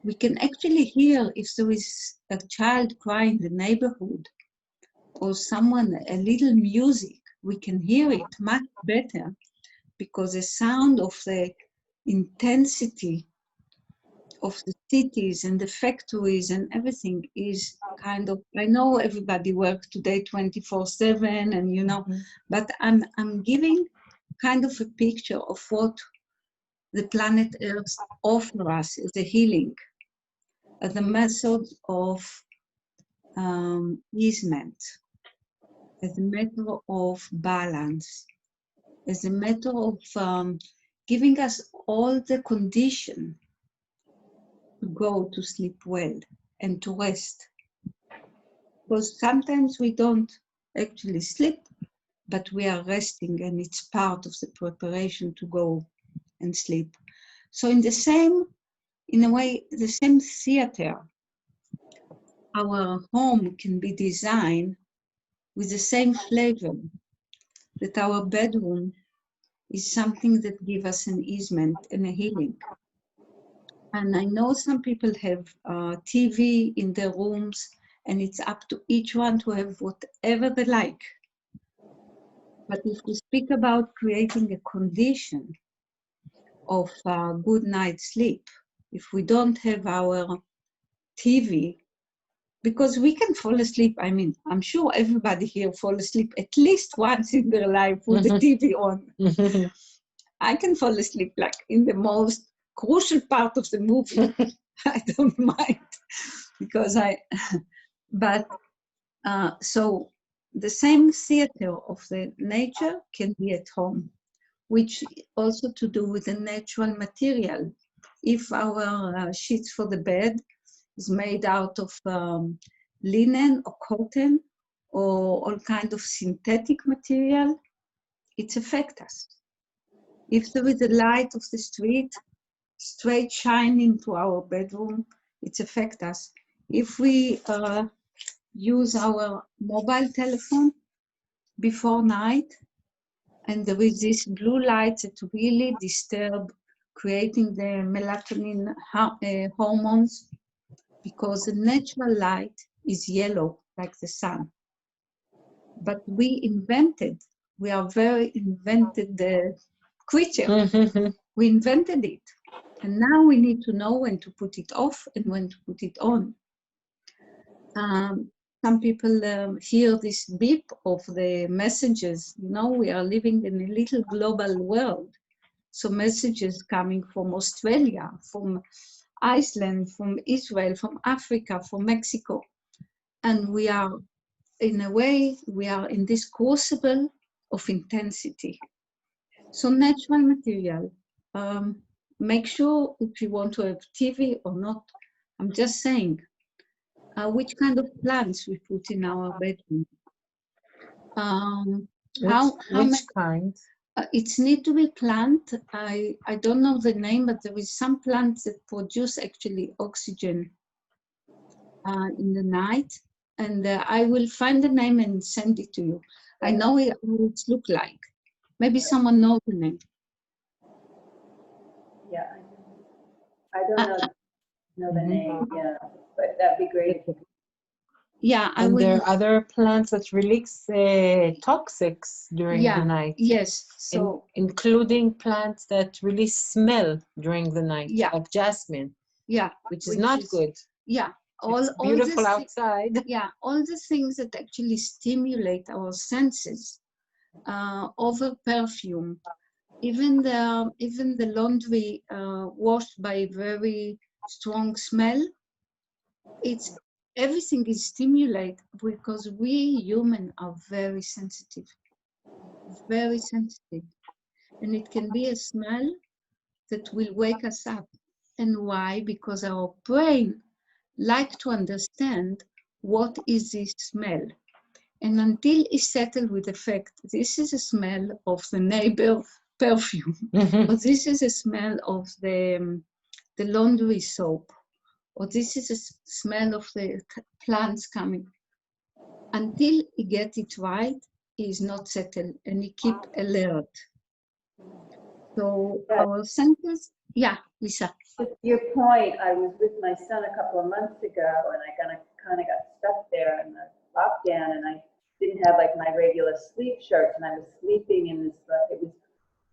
We can actually hear if there is a child crying in the neighborhood, or someone, a little music, we can hear it much better, because the sound of the intensity of the cities and the factories and everything is kind of, I know everybody works today 24/7, and you know, but I'm giving kind of a picture of what the planet Earth offers us as a healing, as a method of easement, as a matter of balance, as a matter of giving us all the condition to go to sleep well and to rest. Because sometimes we don't actually sleep, but we are resting, and it's part of the preparation to go and sleep. So in a way, the same theater, our home can be designed with the same flavor, that our bedroom is something that gives us an easement and a healing. And I know some people have TV in their rooms, and it's up to each one to have whatever they like. But if we speak about creating a condition of good night's sleep, if we don't have our TV because we can fall asleep. I mean, I'm sure everybody here fall asleep at least once in their life with the TV on. I can fall asleep like in the most crucial part of the movie. I don't mind because so the same theater of the nature can be at home, which also to do with the natural material. If our sheets for the bed is made out of linen or cotton or all kind of synthetic material, it affects us. If there is a light of the street straight shining into our bedroom, it affects us. If we use our mobile telephone before night, and there is this blue light that really disturb, creating the melatonin hormones, because the natural light is yellow like the sun. But we are very invented creature. We invented it. And now we need to know when to put it off and when to put it on. Some people hear this beep of the messages. You know, we are living in a little global world. So messages coming from Australia, from Iceland, from Israel, from Africa, from Mexico. And we are, in a way, we are in this crucible of intensity. So natural material, make sure if you want to have TV or not. I'm just saying, which kind of plants we put in our bedroom. Which kind? It needs to be plant. I don't know the name, but there is some plants that produce actually oxygen in the night. And I will find the name and send it to you. I know what it looks like. Maybe someone knows the name. Yeah, I don't know the name, yeah, but that'd be great. Yeah, and there are other plants that release toxics during the night. Yes, so including plants that release smell during the night, like jasmine. Yeah, which is not good. Yeah, It's beautiful outside. Yeah, all the things that actually stimulate our senses, over perfume, even the laundry washed by very strong smell. Everything is stimulated because we human are very sensitive, and it can be a smell that will wake us up. And why? Because our brain like to understand what is this smell. And until it's settled with the fact, this is a smell of the neighbor perfume, or this is a smell of the laundry soap, or this is a smell of the plants coming. Until he gets it right, he is not settled and he keep alert. So our senses, Lisa. To your point, I was with my son a couple of months ago and I kind of got stuck there in the lockdown and I didn't have like my regular sleep shirts and I was sleeping in this,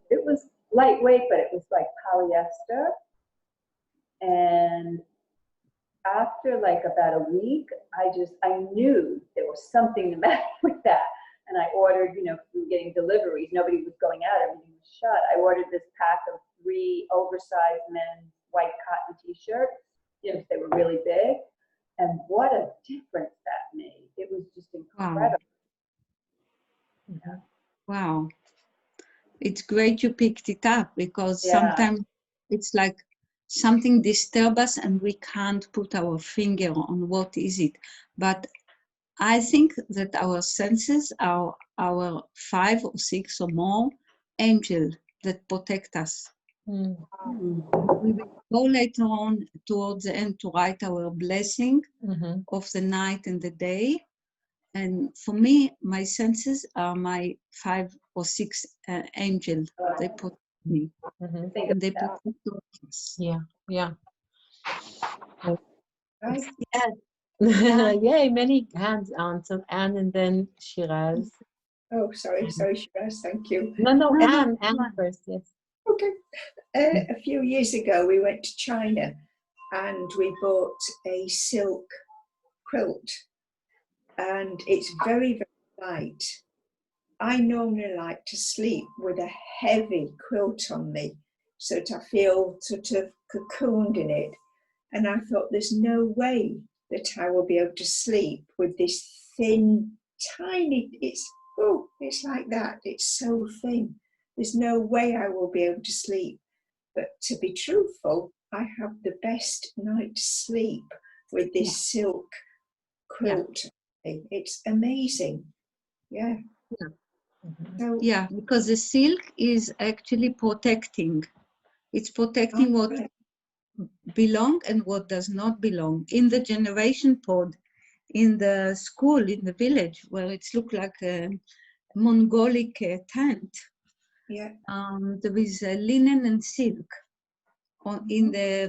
it was lightweight, but it was like polyester. And after like about a week, I knew there was something the matter with that. And I ordered, we were getting deliveries. Nobody was going out. Everything was shut. I ordered this pack of 3 oversized men's white cotton t-shirts, because they were really big. And what a difference that made. It was just incredible. Wow. Yeah. Wow. It's great you picked it up because sometimes it's like something disturbs us and we can't put our finger on what is it. But I think that our senses are our 5 or 6 or more angels that protect us. We will go later on towards the end to write our blessing of the night and the day. And for me, my senses are my 5 or 6 angels. They protect me. And they protect us. Yeah. Right. Yay, many hands on. So Anne and then Shiraz. Oh, sorry, Shiraz, thank you. No, Anne first, yes. Okay. A few years ago, we went to China and we bought a silk quilt, and it's very, very light. I normally like to sleep with a heavy quilt on me, so that I feel sort of cocooned in it. And I thought, there's no way that I will be able to sleep with this thin, tiny, it's like that. It's so thin. There's no way I will be able to sleep. But to be truthful, I have the best night's sleep with this silk quilt. It's amazing. Yeah. So, Yeah, because the silk is actually protecting. It's protecting what belong and what does not belong. In the generation pod, in the school, in the village, where it's looked like a Mongolic tent, there is linen and silk in the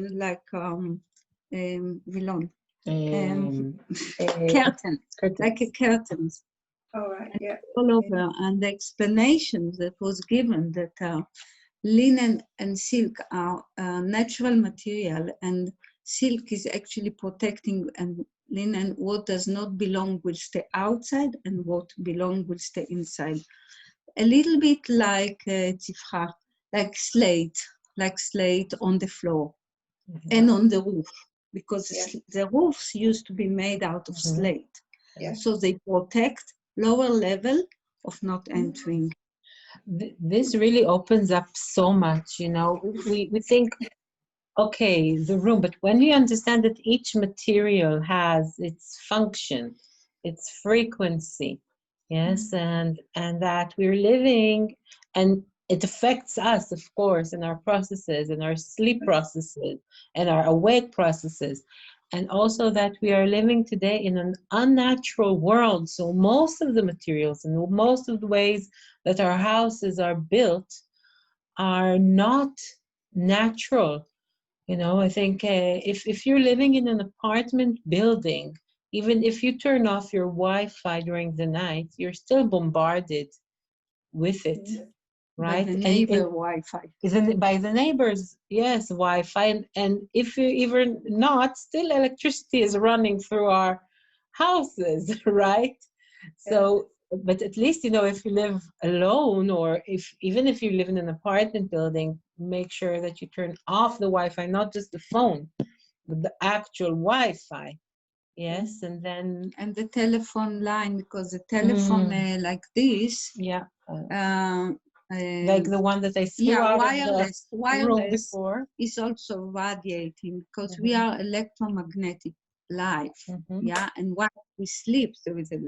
vilon, curtain, like a curtain. All right, yeah. All over, and the explanation that was given that linen and silk are natural material, and silk is actually protecting, and linen, what does not belong will stay outside, and what belong will stay inside. A little bit like tzifra, like slate on the floor and on the roof, because the roofs used to be made out of slate. So they protect lower level of not entering. This really opens up so much, you know. We think, okay, the room, but when we understand that each material has its function, its frequency, yes, and that we're living, and it affects us, of course, in our processes, in our sleep processes, and our awake processes. And also that we are living today in an unnatural world. So most of the materials and most of the ways that our houses are built are not natural. You know, I think if you're living in an apartment building, even if you turn off your Wi-Fi during the night, you're still bombarded with it. Right? By the neighbor Wi-Fi. By the neighbors, yes, Wi-Fi. And if you even not, still electricity is running through our houses, right? So, but at least, you know, if you live alone, or even if you live in an apartment building, make sure that you turn off the Wi-Fi, not just the phone, but the actual Wi-Fi. Yes, and then... And the telephone line, because the telephone like this... like the one that I threw out wireless, of the room before, is also radiating, because we are electromagnetic life, and while we sleep, there is a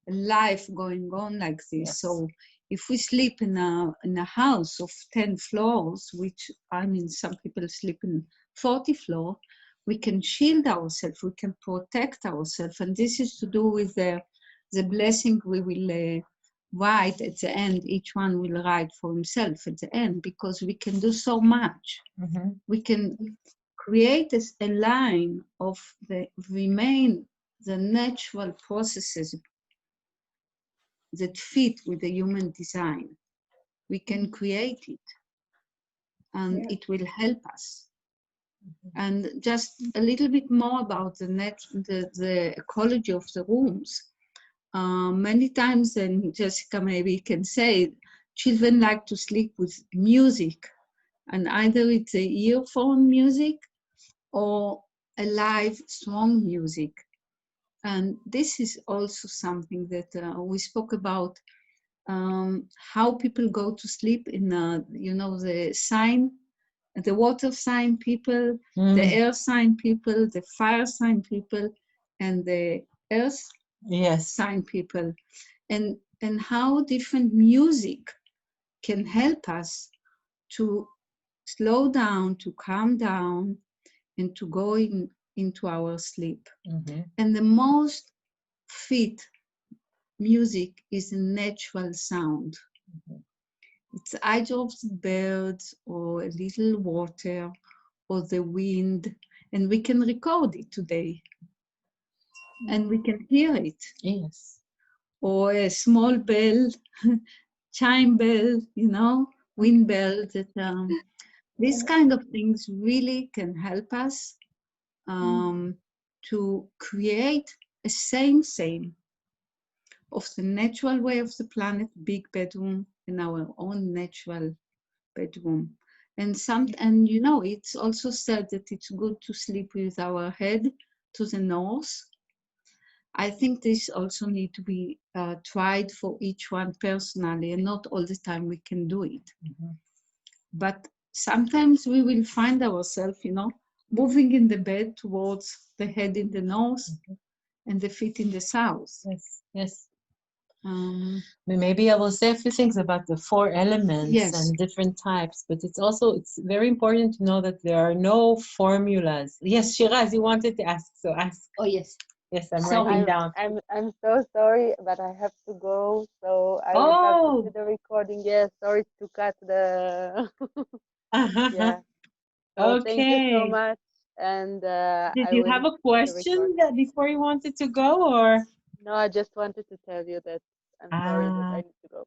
life going on like this. So if we sleep in a house of 10 floors, which I mean some people sleep in 40 floors, we can shield ourselves, we can protect ourselves, and this is to do with the blessing we will write at the end. Each one will write for himself at the end, because we can do so much. We can create a line of the natural processes that fit with the human design. We can create it, and it will help us. And just a little bit more about the ecology of the rooms. Many times, and Jessica maybe can say, children like to sleep with music, and either it's a earphone music or a live strong music. And this is also something that we spoke about, how people go to sleep in, you know, the sign, the water sign people, the air sign people, the fire sign people, and the earth sign people, and how different music can help us to slow down, to calm down, and to go into our sleep. And the most fit music is a natural sound. It's either of the birds or a little water or the wind, and we can record it today. And we can hear it. Yes. Or a small bell, chime bell, you know, wind bell. These kind of things really can help us to create a same of the natural way of the planet, big bedroom, and our own natural bedroom. And you know, it's also said that it's good to sleep with our head to the north. I think this also need to be tried for each one personally, and not all the time we can do it. Mhm. But sometimes we will find ourselves, you know, moving in the bed towards the head in the north and the feet in the south. Yes, yes. Um, Maybe I will say a few things about the 4 elements Yes. and different types, but it's very important to know that there are no formulas. Yes, Shiraz, you wanted to ask, so ask. oh yes. Yes, I'm Sorry. writing down. I'm so sorry, but I have to go, so I will have to do the recording. Yeah, sorry to cut the. Yeah. So thank you so Okay. much, and Did I you will have a do the question recording. that before you wanted to go, or? No, I just wanted to tell you that I'm sorry that I need to go.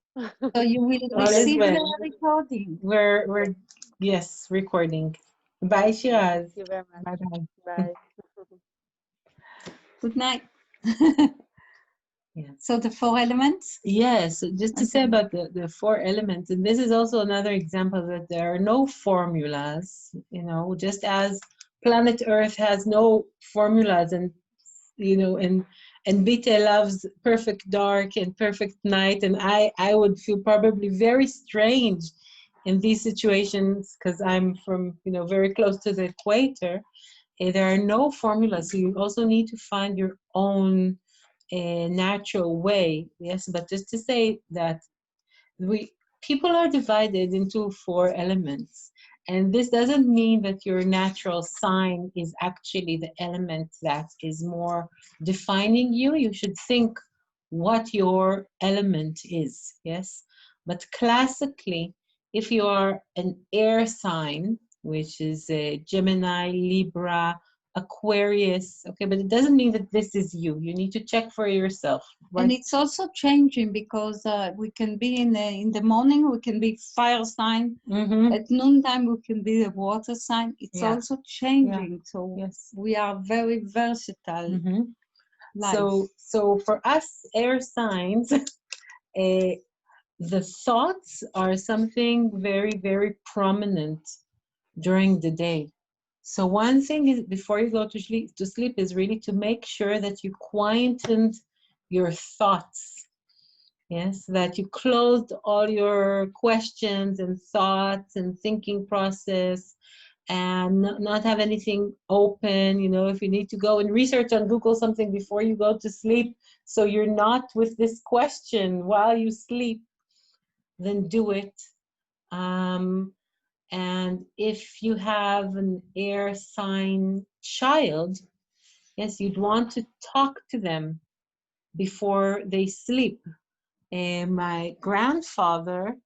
So you will So All is receive well. the recording. We're yes, recording. Bye, Shiraz. Thank you very much. Bye-bye. Bye. Good night. Yes. So the 4 elements? Yes, so just to say about the 4 elements, and this is also another example that there are no formulas, you know, just as planet Earth has no formulas, and you know, and Bita loves perfect dark and perfect night, and I would feel probably very strange in these situations because I'm from, you know, very close to the equator. There are no formulas, so you also need to find your own natural way. Yes, but just to say that people are divided into 4 elements, and this doesn't mean that your natural sign is actually the element that is more defining you. You should think what your element is. Yes, but classically, if you are an air sign, which is a Gemini, Libra, Aquarius, okay, but it doesn't mean that this is you. You need to check for yourself. And it's also changing because we can be in the morning, we can be fire sign. Mm-hmm. At noontime, we can be a water sign. It's also changing. So yes, we are very versatile. Mm-hmm. So for us air signs, the thoughts are something very, very prominent during the day. So one thing is before you go to sleep is really to make sure that you quietened your thoughts. Yes, that you closed all your questions and thoughts and thinking process, and not have anything open. You know, if you need to go and research on Google something before you go to sleep, so you're not with this question while you sleep, then do it. And if you have an air sign child, yes, you'd want to talk to them before they sleep. And my grandfather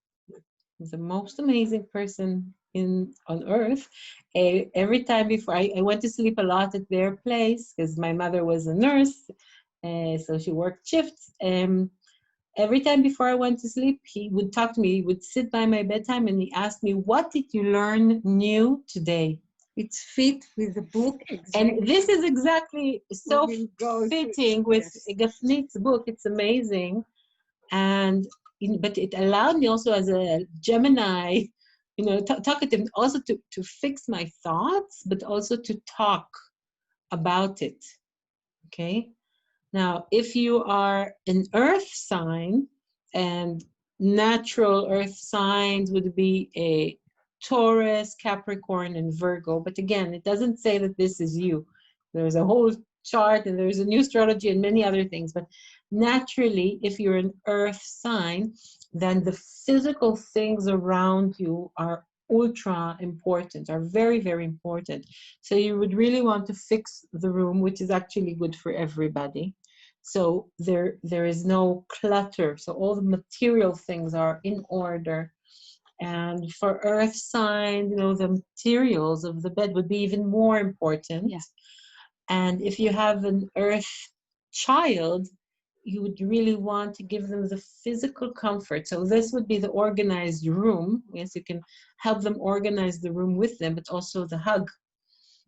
was the most amazing person on earth. Every time before I went to sleep a lot at their place because my mother was a nurse, so she worked shifts. Every time before I went to sleep, he would talk to me. He would sit by my bedtime and he asked me, "What did you learn new today?" It's fit with the book. Exactly. And this is exactly so fitting with Gafnit's book. It's amazing. And but it allowed me also as a Gemini, you know, talkative, also to fix my thoughts, but also to talk about it. Okay. Now, if you are an earth sign, and natural earth signs would be a Taurus, Capricorn, and Virgo. But again, it doesn't say that this is you. There's a whole chart and there's a new astrology and many other things. But naturally, if you're an earth sign, then the physical things around you are ultra important, are very, very important. So you would really want to fix the room, which is actually good for everybody. So there is no clutter. So all the material things are in order. And for earth signs, you know, the materials of the bed would be even more important. Yeah. And if you have an earth child, you would really want to give them the physical comfort. So this would be the organized room. Yes, you can help them organize the room with them, but also the hug.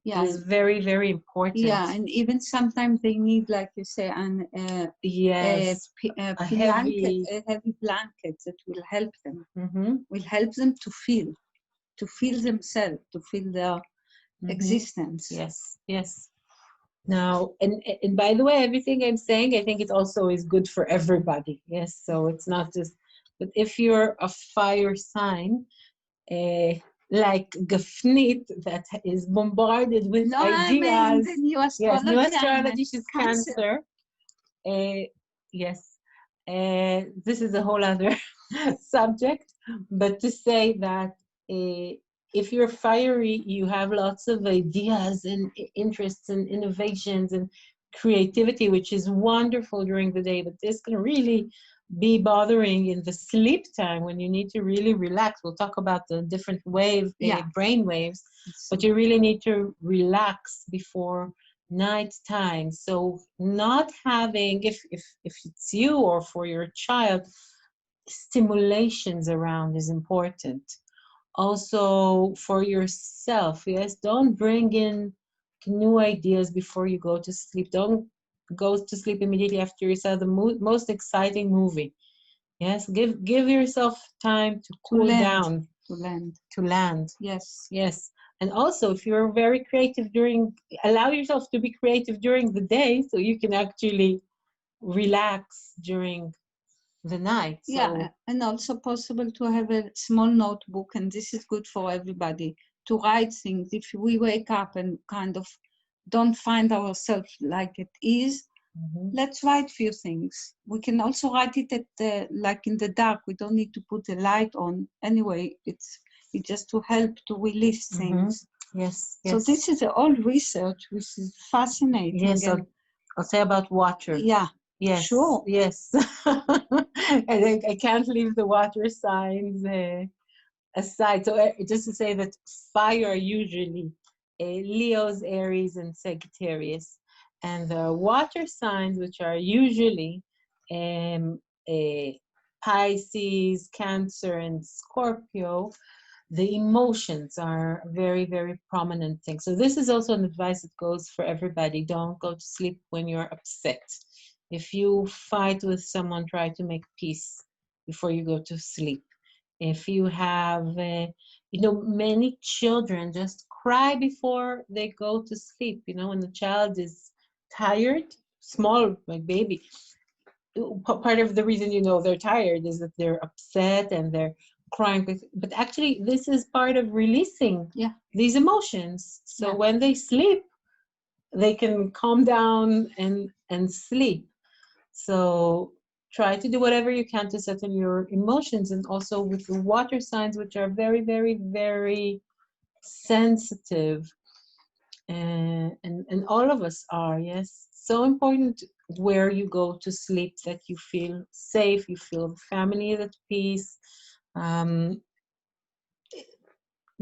Yeah, is very, very important. yeah, and even sometimes they need, like you say, Yes, a heavy. a heavy blanket that will help them, Mhm, will help them to feel themselves, to feel their mhm. existence. Yes, yes. Now, and by the way, everything I'm saying, I think it also is good for everybody. Yes, so it's not just, but if you're a fire sign, like Gafnit, that is bombarded with No, I mean ideas. the new Yes, astrology. new I astrology, meant she's Cancer. Cancer. Yes, this is a whole other subject, but to say that if you're fiery, you have lots of ideas and interests and innovations and creativity, which is wonderful during the day, but this can really be bothering in the sleep time when you need to really relax. We'll talk about the different brain waves, but you really need to relax before night time. So not having, if it's you or for your child, stimulations around is important. Also for yourself, yes, don't bring in new ideas before you go to sleep. Don't go to sleep immediately after you saw the most exciting movie. Yes, give yourself time to cool down, to land. Yes. Yes. And also, if you're very creative allow yourself to be creative during the day so you can actually relax during the night. So, yeah, and also possible to have a small notebook, and this is good for everybody, to write things. If we wake up and kind of don't find ourselves like it is, let's write few things. We can also write it at like in the dark. We don't need to put the light on. Anyway, it's just to help to release things. Yes, So yes. this is all research, which is fascinating. Yes, I'll say about water. Yeah. Yes. Sure. Yes. And I can't leave the water signs aside. So just to say that fire usually Leos, Aries, and Sagittarius, and the water signs, which are usually Pisces, Cancer, and Scorpio, the emotions are a very, very prominent thing. So this is also an advice that goes for everybody. Don't go to sleep when you're upset. If you fight with someone, try to make peace before you go to sleep. If you have, many children just cry before they go to sleep. When the child is tired, small, like baby, part of the reason they're tired is that they're upset and they're crying, but actually this is part of releasing these emotions. So when they sleep, they can calm down and sleep. So try to do whatever you can to settle your emotions, and also with the water signs, which are very, very, very sensitive, and all of us are. Yes, so important where you go to sleep, that you feel safe, you feel the family is at peace.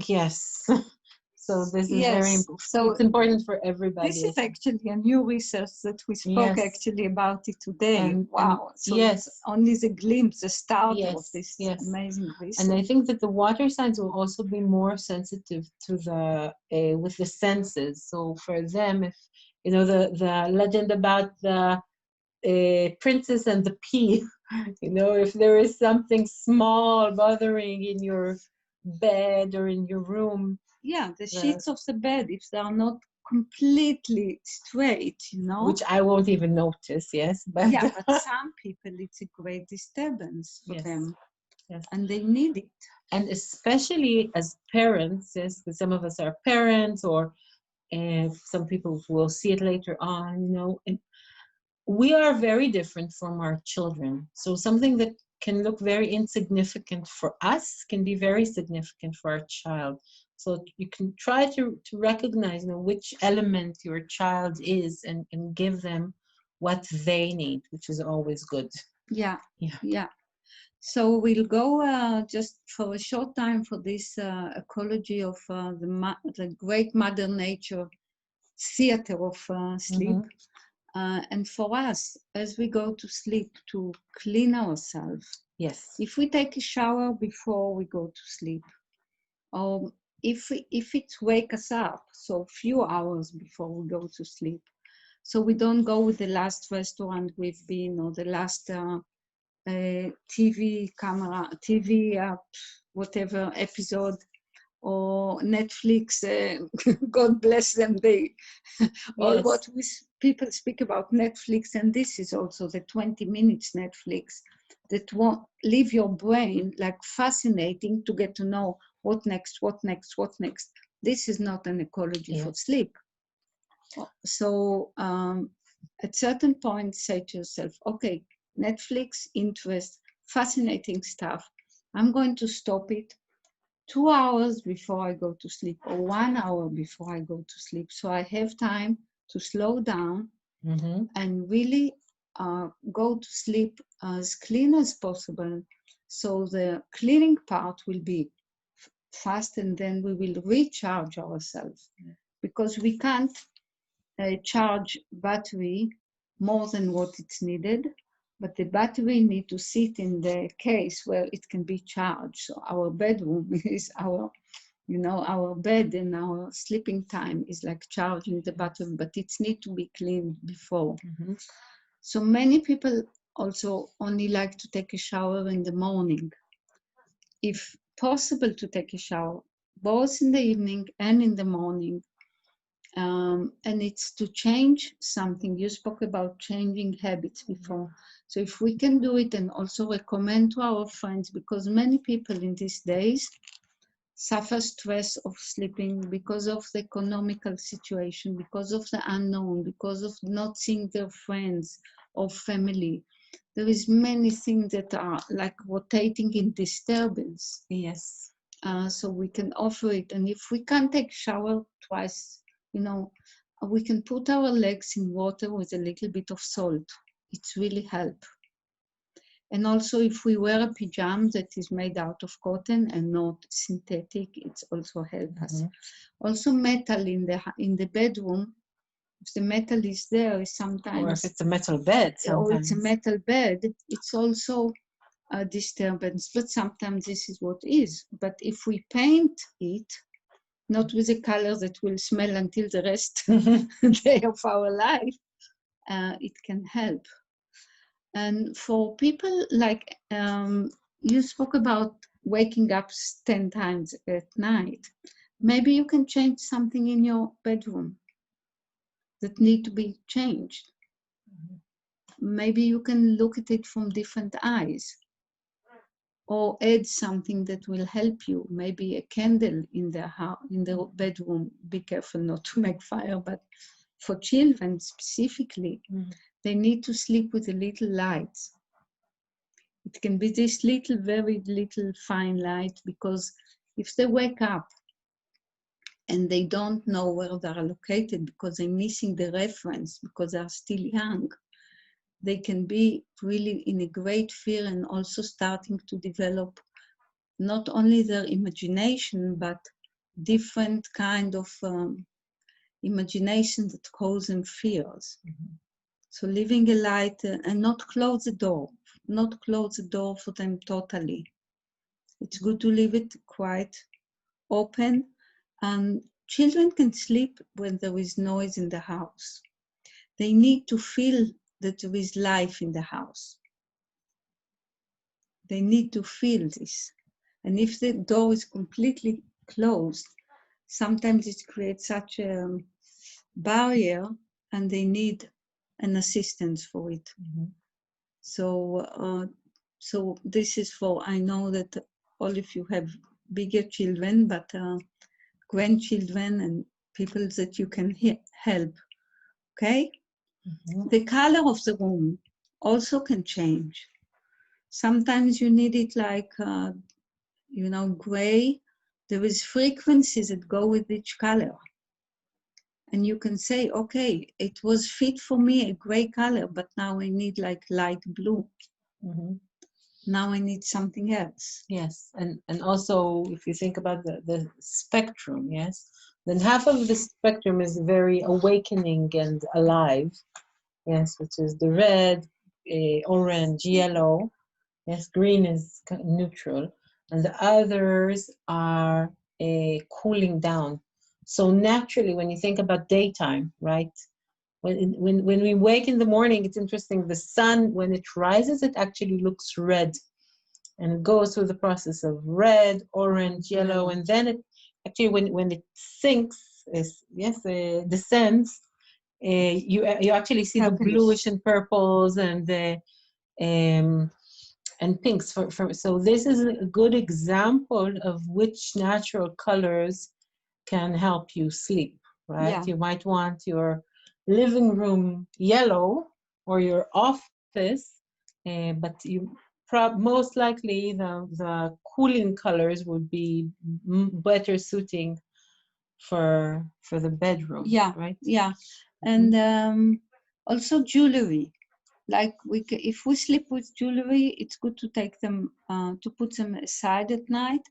Yes. So this is very important. So it's important for everybody. This is actually a new research that we spoke actually about it today. Wow. So yes. It's only the glimpse, the start of this amazing research. And I think that the water signs will also be more sensitive to the with the senses. So for them, if the legend about the princess and the pea, if there is something small bothering in your bed or in your room. Yeah, the sheets of the bed, if they are not completely straight, Which I won't even notice, yes. But yeah, but some people, it's a great disturbance for them. Yes. And they need it. And especially as parents, yes, some of us are parents, or some people will see it later on, and we are very different from our children. So something that can look very insignificant for us can be very significant for our child. So you can try to recognize which element your child is, and give them what they need, which is always good. Yeah. So we'll go just for a short time for this ecology of the great Mother Nature theater of sleep. And for us, as we go to sleep, to clean ourselves. Yes. If we take a shower before we go to sleep, or if it wake us up, so few hours before we go to sleep, so we don't go with the last restaurant we've been or the last TV camera, TV whatever episode, or Netflix. God bless them. They all what people speak about Netflix, and this is also the 20 minutes Netflix that won't leave your brain like fascinating to get to know what next, what next, what next. This is not an ecology for sleep. So at certain point, say to yourself, okay, Netflix, interest, fascinating stuff. I'm going to stop it 2 hours before I go to sleep or 1 hour before I go to sleep. So I have time to slow down and really go to sleep as clean as possible. So the cleaning part will be fast, and then we will recharge ourselves, because we can't charge battery more than what it's needed, but the battery need to sit in the case where it can be charged. So our bedroom is our, you know, our bed, and our sleeping time is like charging the battery, but it needs to be cleaned before. So many people also only like to take a shower in the morning. If possible, to take a shower both in the evening and in the morning. And it's to change something. You spoke about changing habits before. So if we can do it, and also recommend to our friends, because many people in these days suffer stress of sleeping because of the economical situation, because of the unknown, because of not seeing their friends or family. There is many things that are like rotating in disturbance. Yes. So we can offer it. And if we can't take shower twice, you know, we can put our legs in water with a little bit of salt. It's really help. And also if we wear a pajama that is made out of cotton and not synthetic, it's also help us. Also metal in the bedroom, if the metal is there, is sometimes, or if it's a metal bed, sometimes. Or it's a metal bed, it's also a disturbance, but sometimes this is what is. But if we paint it, not with a color that will smell until the rest day of our life, it can help. And for people like, you spoke about waking up 10 times at night. Maybe you can change something in your bedroom that need to be changed. Maybe you can look at it from different eyes, or add something that will help you. Maybe a candle in the bedroom. Be careful not to make fire, but for children specifically, they need to sleep with a little light. It can be this little, very little fine light, because if they wake up and they don't know where they are located because they're missing the reference, because they're still young, they can be really in a great fear, and also starting to develop not only their imagination, but different kind of imagination that cause them fears. So leaving a light and not close the door, not close the door for them totally. It's good to leave it quite open, and children can sleep when there is noise in the house. They need to feel that there is life in the house. They need to feel this. And if the door is completely closed, sometimes it creates such a barrier, and they need an assistance for it. So this is for, I know that all of you have bigger children, but grandchildren and people that you can help, okay? The color of the room also can change. Sometimes you need it like, you know, gray. There is frequencies that go with each color. And you can say, okay, it was fit for me, a gray color, but now I need like light blue. Now I need something else. Yes, and also if you think about the spectrum, yes, then half of the spectrum is very awakening and alive, yes, which is the red, orange, yellow, yes, green is neutral, and the others are cooling down. So naturally, when you think about daytime, right? When we wake in the morning, it's interesting, the sun, when it rises, it actually looks red. And it goes through the process of red, orange, yellow, and then it actually, when it sinks, descends, you actually see the bluish and purples and pinks. So this is a good example of which natural colors can help you sleep, right? Yeah. You might want your living room yellow or your office, but you most likely the cooling colors would be better suiting for the bedroom. Yeah, right? Yeah, and also jewelry. Like if we sleep with jewelry, it's good to take them, to put them aside at night,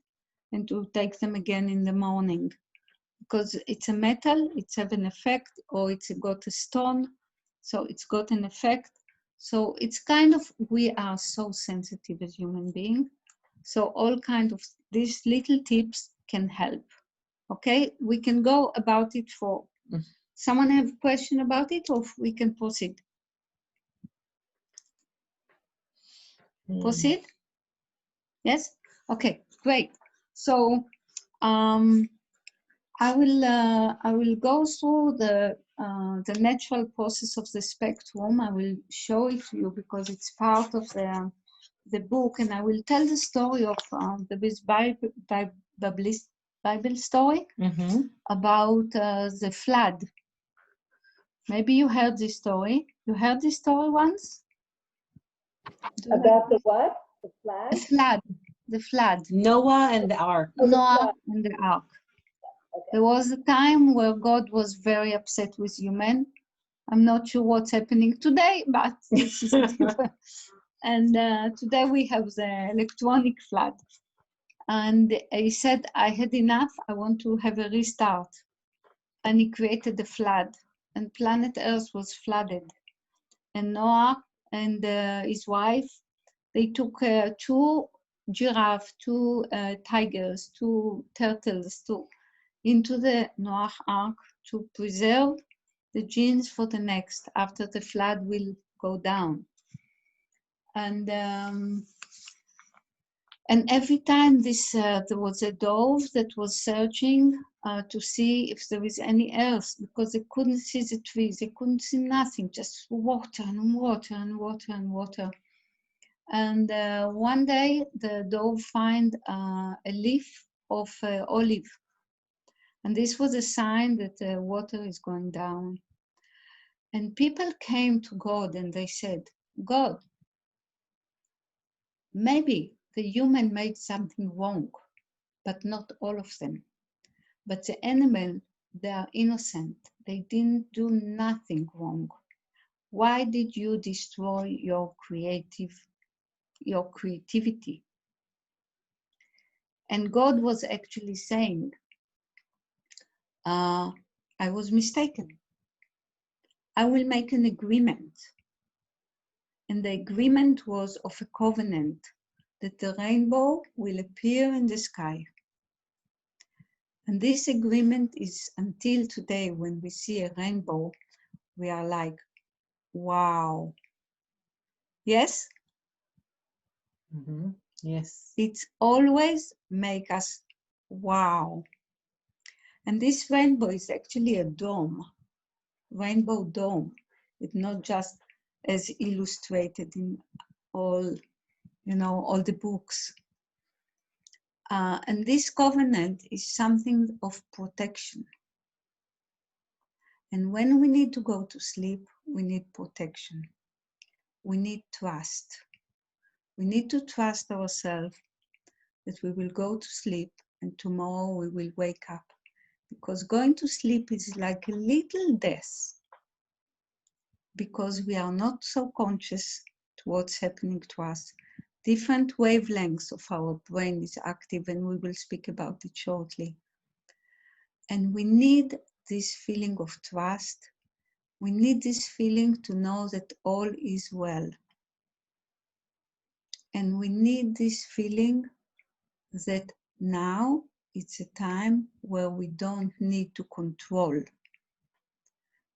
and to take them again in the morning, because it's a metal, it's have an effect, or it's got a stone, so it's got an effect. So it's kind of, we are so sensitive as human beings. So all kind of these little tips can help. Okay, we can go about it for. Someone have a question about it, or we can proceed? Proceed? Yes? Okay, great. So I will go through the natural process of the spectrum. I will show it to you because it's part of the book, and I will tell the story of the Bible story about the flood. Maybe you heard this story. You heard this story once? About the what? The flag? The flood. The flood. Noah and the ark. Noah and the ark. Okay. There was a time where God was very upset with human. I'm not sure what's happening today, but this is different. And today we have the electronic flood. And he said, I had enough. I want to have a restart. And he created the flood. And planet Earth was flooded. And Noah and his wife, they took 2 giraffes, 2 tigers, 2 turtles into the Noah Ark to preserve the genes for the next, after the flood will go down. And every time there was a dove that was searching to see if there is any else, because they couldn't see the trees, they couldn't see nothing, just water and water and water and water. And one day the dove find a leaf of olive. And this was a sign that the water is going down. And people came to God and they said, God, maybe the human made something wrong, but not all of them. But the animal, they are innocent. They didn't do nothing wrong. Why did you destroy your creativity? And God was actually saying, I was mistaken. I will make an agreement. And the agreement was of a covenant that the rainbow will appear in the sky. And this agreement is until today, when we see a rainbow, we are like, wow. Yes? Yes. It's always make us wow. And this rainbow is actually a dome, rainbow dome. It's not just as illustrated in all, all the books. And this covenant is something of protection. And when we need to go to sleep, we need protection. We need trust. We need to trust ourselves that we will go to sleep and tomorrow we will wake up. Because going to sleep is like a little death. Because we are not so conscious to what's happening to us. Different wavelengths of our brain is active, and we will speak about it shortly. And we need this feeling of trust. We need this feeling to know that all is well. And we need this feeling that now it's a time where we don't need to control,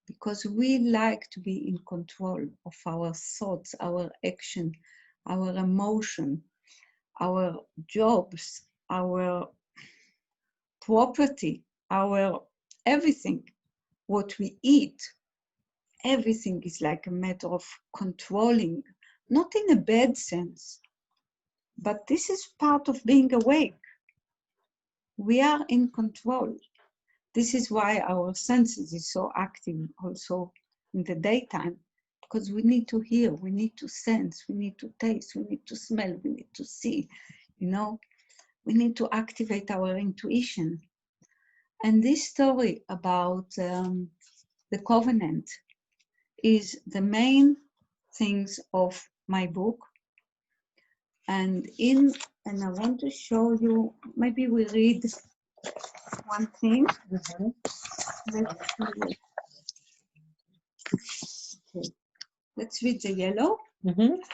because we like to be in control of our thoughts, our action, our emotion, our jobs, our property, our everything, what we eat. Everything is like a matter of controlling, not in a bad sense, but this is part of being awake. We are in control. This is why our senses is so active also in the daytime, because we need to hear, we need to sense, we need to taste, we need to smell, we need to see, you know, we need to activate our intuition. And this story about the covenant is the main things of my book. And I want to show you, maybe we read one thing. Let's read the yellow.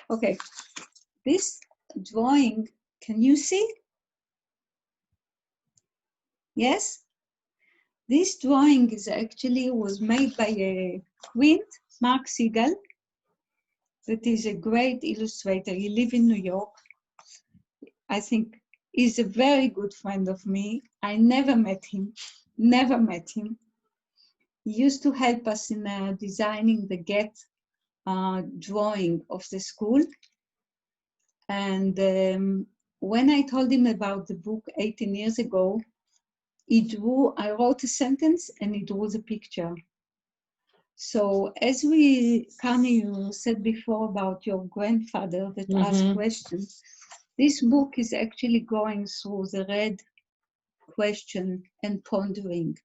Okay, this drawing, can you see? Yes? This drawing is actually was made by a Quint, Mark Siegel, that is a great illustrator. He lives in New York. I think he's a very good friend of me. I never met him, never met him. He used to help us in designing the Get drawing of the school. And when I told him about the book 18 years ago, I wrote a sentence and he drew the picture. So as Carney, you said before about your grandfather that asked questions, this book is actually going through the red question and pondering.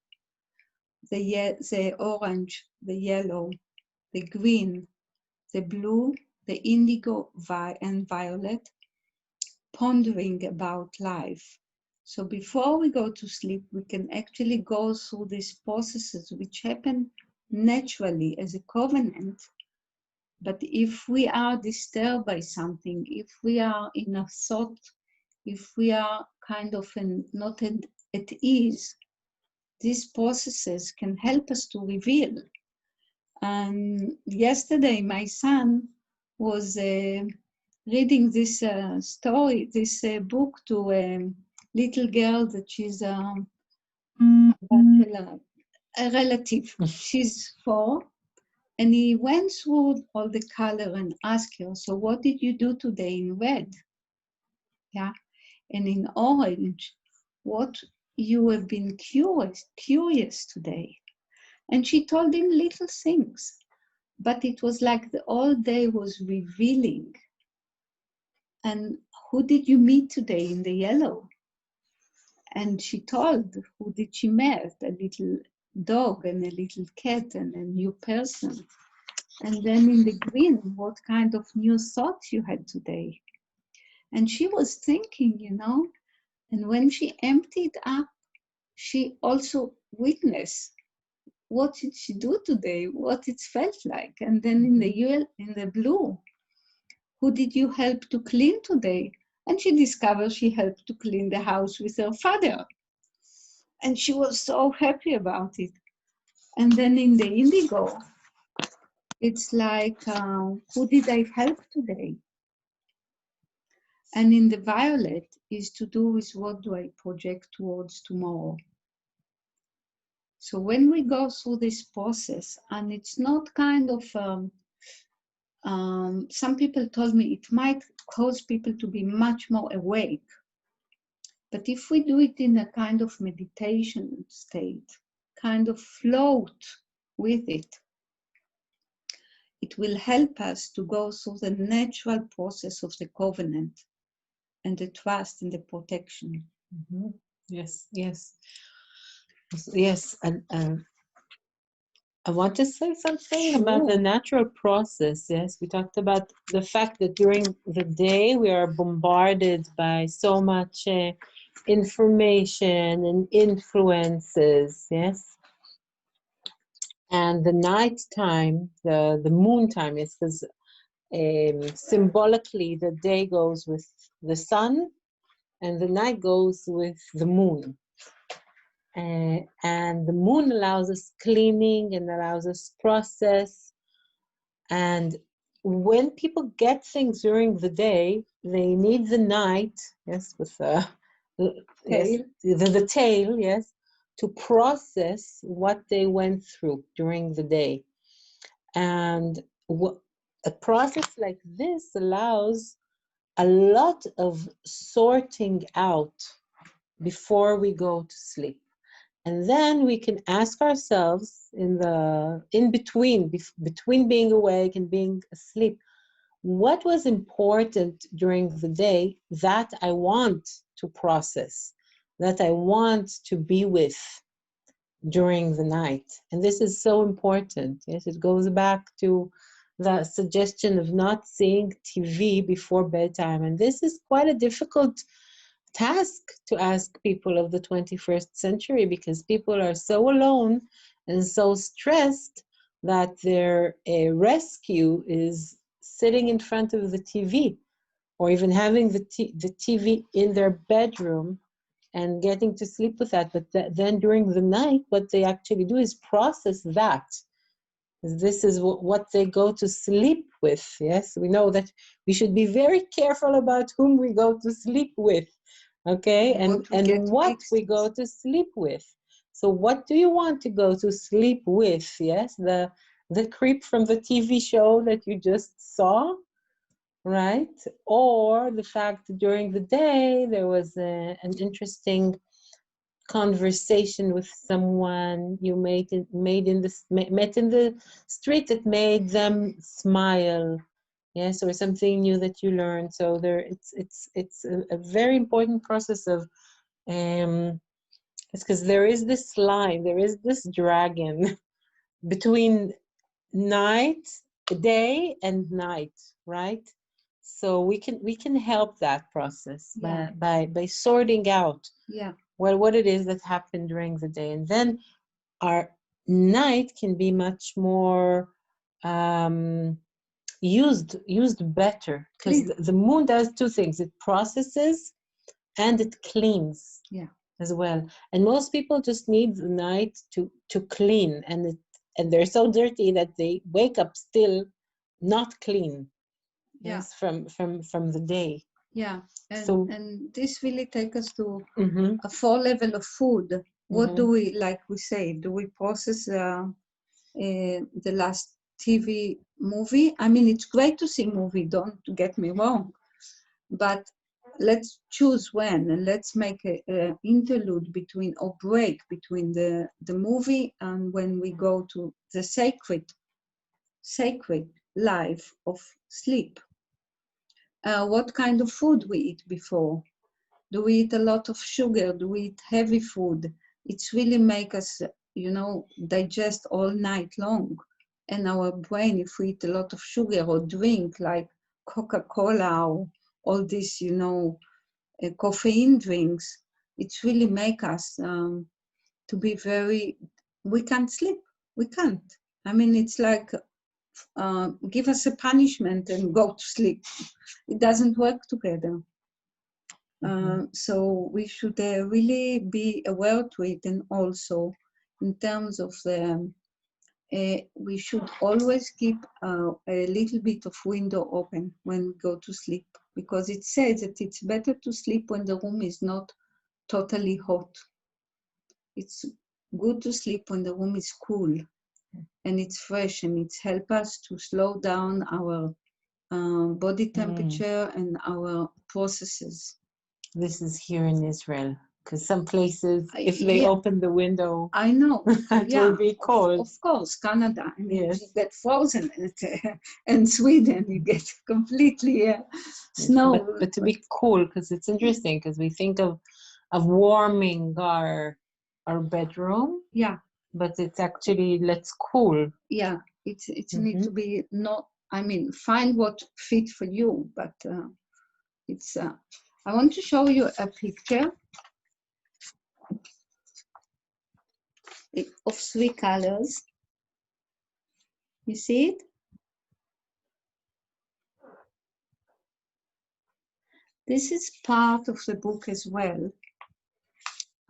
The orange, the yellow, the green, the blue, the indigo and violet, pondering about life. So before we go to sleep, we can actually go through these processes which happen naturally as a covenant. But if we are disturbed by something, if we are in a thought, if we are kind of not at ease, these processes can help us to reveal. And yesterday, my son was reading this story, this book to a little girl that she's a relative. She's 4. And he went through all the color and asked her, so what did you do today in red? Yeah. And in orange, what you have been curious today. And she told him little things, but it was like the whole day was revealing. And who did you meet today in the yellow? And she told, who did she meet? A little dog and a little cat and a new person. And then in the green, what kind of new thoughts you had today? And she was thinking, you know, and when she emptied up, she also witnessed what did she do today, what it felt like. And then in the blue, who did you help to clean today? And she discovered she helped to clean the house with her father. And she was so happy about it. And then in the indigo, it's like, who did I help today? And in the violet is to do with what do I project towards tomorrow. So when we go through this process, and it's not kind of, some people told me it might cause people to be much more awake. But if we do it in a kind of meditation state, kind of float with it, it will help us to go through the natural process of the covenant and the trust and the protection. Yes, yes. Yes, and I want to say something about the natural process. Yes, we talked about the fact that during the day we are bombarded by so much information and influences. Yes, and the night time, the moon time, is because symbolically the day goes with the sun, and the night goes with the moon. And the moon allows us cleaning and allows us process. And when people get things during the day, they need the night, yes, with yes, the tail, yes, to process what they went through during the day. And a process like this allows a lot of sorting out before we go to sleep. And then we can ask ourselves in between being awake and being asleep, what was important during the day that I want to process, that I want to be with during the night. And this is so important. Yes, it goes back to the suggestion of not seeing TV before bedtime. And this is quite a difficult task to ask people of the 21st century, because people are so alone and so stressed that their rescue is sitting in front of the TV, or even having the TV in their bedroom and getting to sleep with that. But then during the night, what they actually do is process that. This is what they go to sleep with. Yes, we know that we should be very careful about whom we go to sleep with. Okay, and what we go to sleep with. So what do you want to go to sleep with? Yes, the creep from the TV show that you just saw, right? Or the fact that during the day there was an interesting conversation with someone you met in the street that made them smile. Yes, or something new that you learned. So it's a very important process of it's because there is this line, there is this dragon between day and night, right? So we can help that process by sorting out what it is that happened during the day, and then our night can be much more used better, because the moon does two things: it processes and it cleans as well. And most people just need the night to clean, and they're so dirty that they wake up still not clean. Yes, from the day. And this really takes us to a 4 level of food. What do we, like we say, do we process the last TV movie? I mean, it's great to see movie, don't get me wrong, but let's choose when, and let's make an interlude between, or break between the movie and when we go to the sacred life of sleep. What kind of food we eat before? Do we eat a lot of sugar? Do we eat heavy food? It's really make us, digest all night long. And our brain, if we eat a lot of sugar or drink like Coca-Cola or all this, caffeine drinks, it's really make us to be we can't sleep. We can't. I mean, it's like, give us a punishment and go to sleep. It doesn't work together. So we should really be aware to it, and also in terms of we should always keep a little bit of window open when we go to sleep, because it says that it's better to sleep when the room is not totally hot. It's good to sleep when the room is cool and it's fresh, and it's help us to slow down our body temperature and our processes. This is here in Israel, because some places, if they open the window, I know, it will be cold. Of course, Canada, I mean, you get frozen, and Sweden, you get completely snow. But to be cool, because it's interesting, because we think of warming our bedroom. Yeah. But it's actually, let's cool. Yeah, it's need to be not, I mean, find what fit for you, but it's, I want to show you a picture of 3 colors. You see it? This is part of the book as well.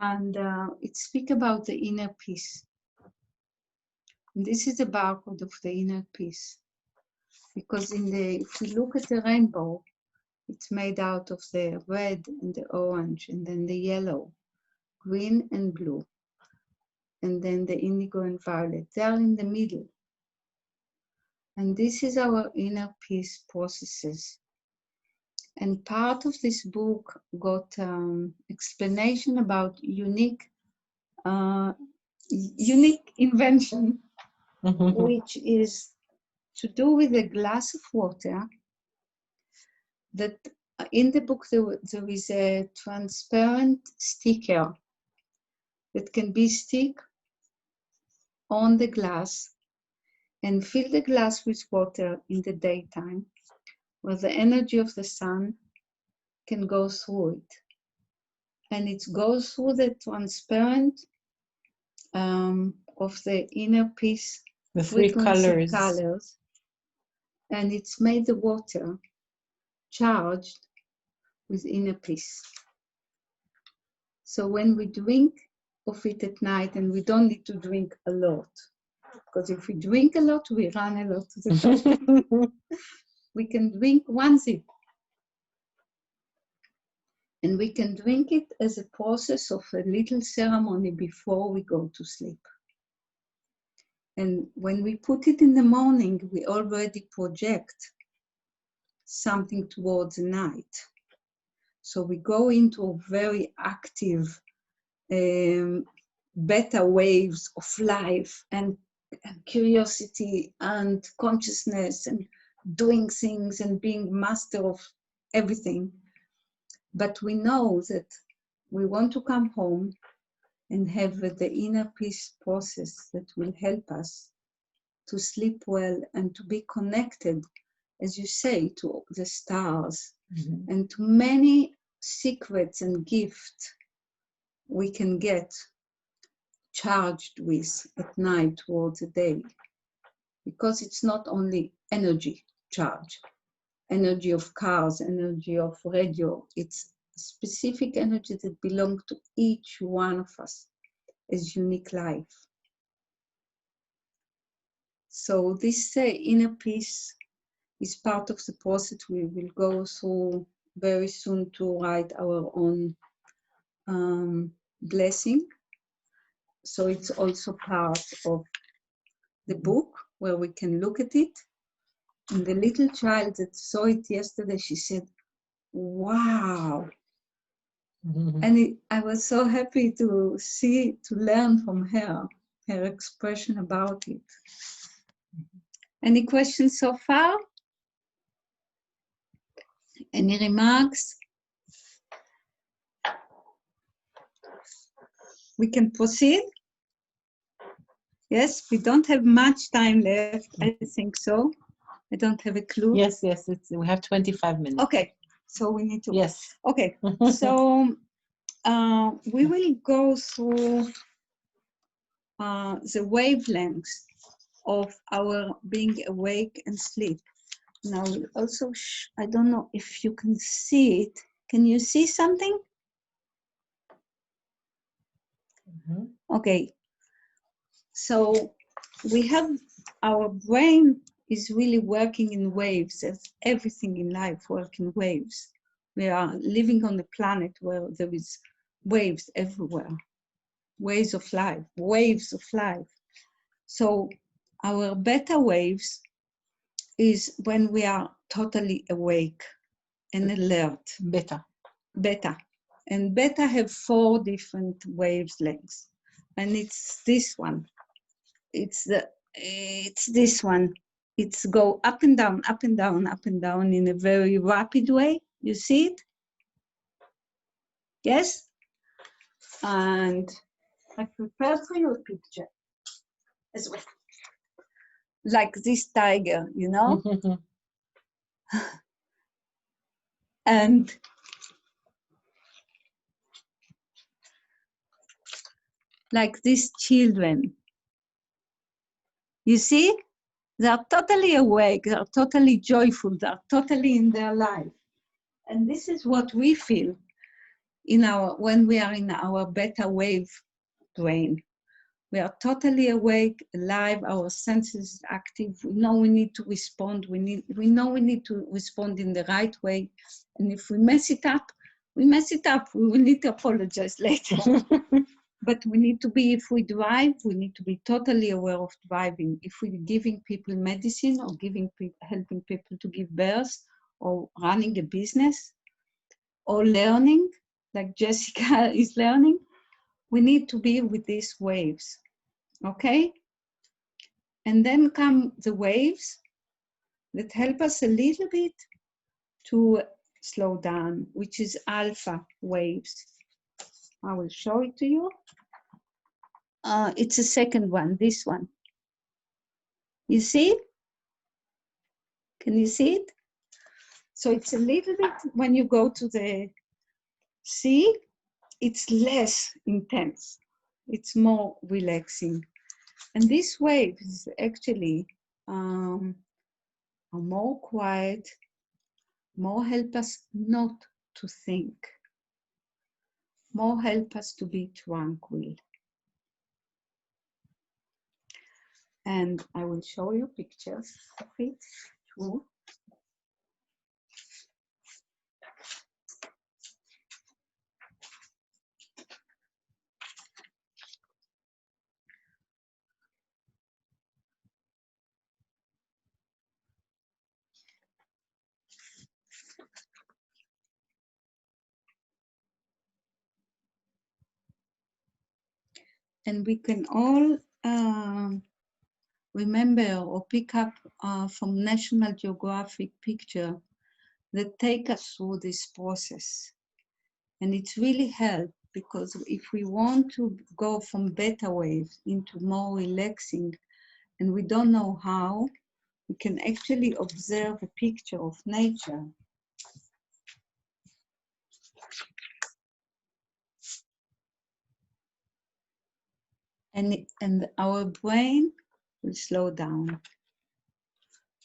And it speaks about the inner peace. And this is the barcode of the inner peace. Because if we look at the rainbow, it's made out of the red and the orange, and then the yellow, green and blue, and then the indigo and violet. They are in the middle. And this is our inner peace processes. And part of this book got explanation about unique invention, which is to do with a glass of water. That in the book there is a transparent sticker that can be stick on the glass and fill the glass with water in the daytime, where the energy of the sun can go through it. And it goes through the transparent of the inner peace, the three colors. And it's made the water charged with inner peace. So when we drink of it at night, and we don't need to drink a lot, because if we drink a lot, we run a lot to the top. We can drink one sip. And we can drink it as a process of a little ceremony before we go to sleep. And when we put it in the morning, we already project something towards the night. So we go into a very active beta waves of life and curiosity and consciousness and doing things and being master of everything. But we know that we want to come home and have the inner peace process that will help us to sleep well and to be connected, as you say, to the stars and to many secrets and gifts we can get charged with at night towards the day. Because it's not only energy charge, energy of cars, energy of radio, it's specific energy that belongs to each one of us as unique life. So this inner peace is part of the process we will go through very soon to write our own blessing. So it's also part of the book where we can look at it. And the little child that saw it yesterday, she said, wow. And I was so happy to learn from her expression about it. Any questions so far? Any remarks? We can proceed? Yes, we don't have much time left, I think so. I don't have a clue. Yes, we have 25 minutes. Okay, so we need to. Yes. Okay, so we will go through the wavelengths of our being awake and sleep. Now, also, I don't know if you can see it. Can you see something? Okay, so we have our brain is really working in waves, as everything in life works in waves. We are living on a planet where there is waves everywhere, waves of life, waves of life. So our beta waves is when we are totally awake and alert. Beta. And beta have 4 different wavelengths. And it's this one. It's this one. It's go up and down, up and down, up and down in a very rapid way. You see it? Yes? And I prepared for you a picture as well. Like this tiger, you know? And like these children. You see? They are totally awake, they are totally joyful, they are totally in their life. And this is what we feel when we are in our beta wave brain. We are totally awake, alive, our senses active. We know we need to respond. We know we need to respond in the right way. And if we mess it up, we mess it up. We will need to apologize later. But we need to be, if we drive, we need to be totally aware of driving. If we're giving people medicine or helping people to give birth or running a business or learning, like Jessica is learning, we need to be with these waves, okay? And then come the waves that help us a little bit to slow down, which is alpha waves. I will show it to you. It's the second one, this one. You see it? Can you see it? So it's a little bit, when you go to the sea, it's less intense. It's more relaxing. And these waves actually are more quiet, more help us not to think, more help us to be tranquil. And I will show you pictures of it too. And we can all remember or pick up from National Geographic picture that take us through this process. And it's really helped, because if we want to go from beta waves into more relaxing and we don't know how, we can actually observe a picture of nature. And our brain will slow down,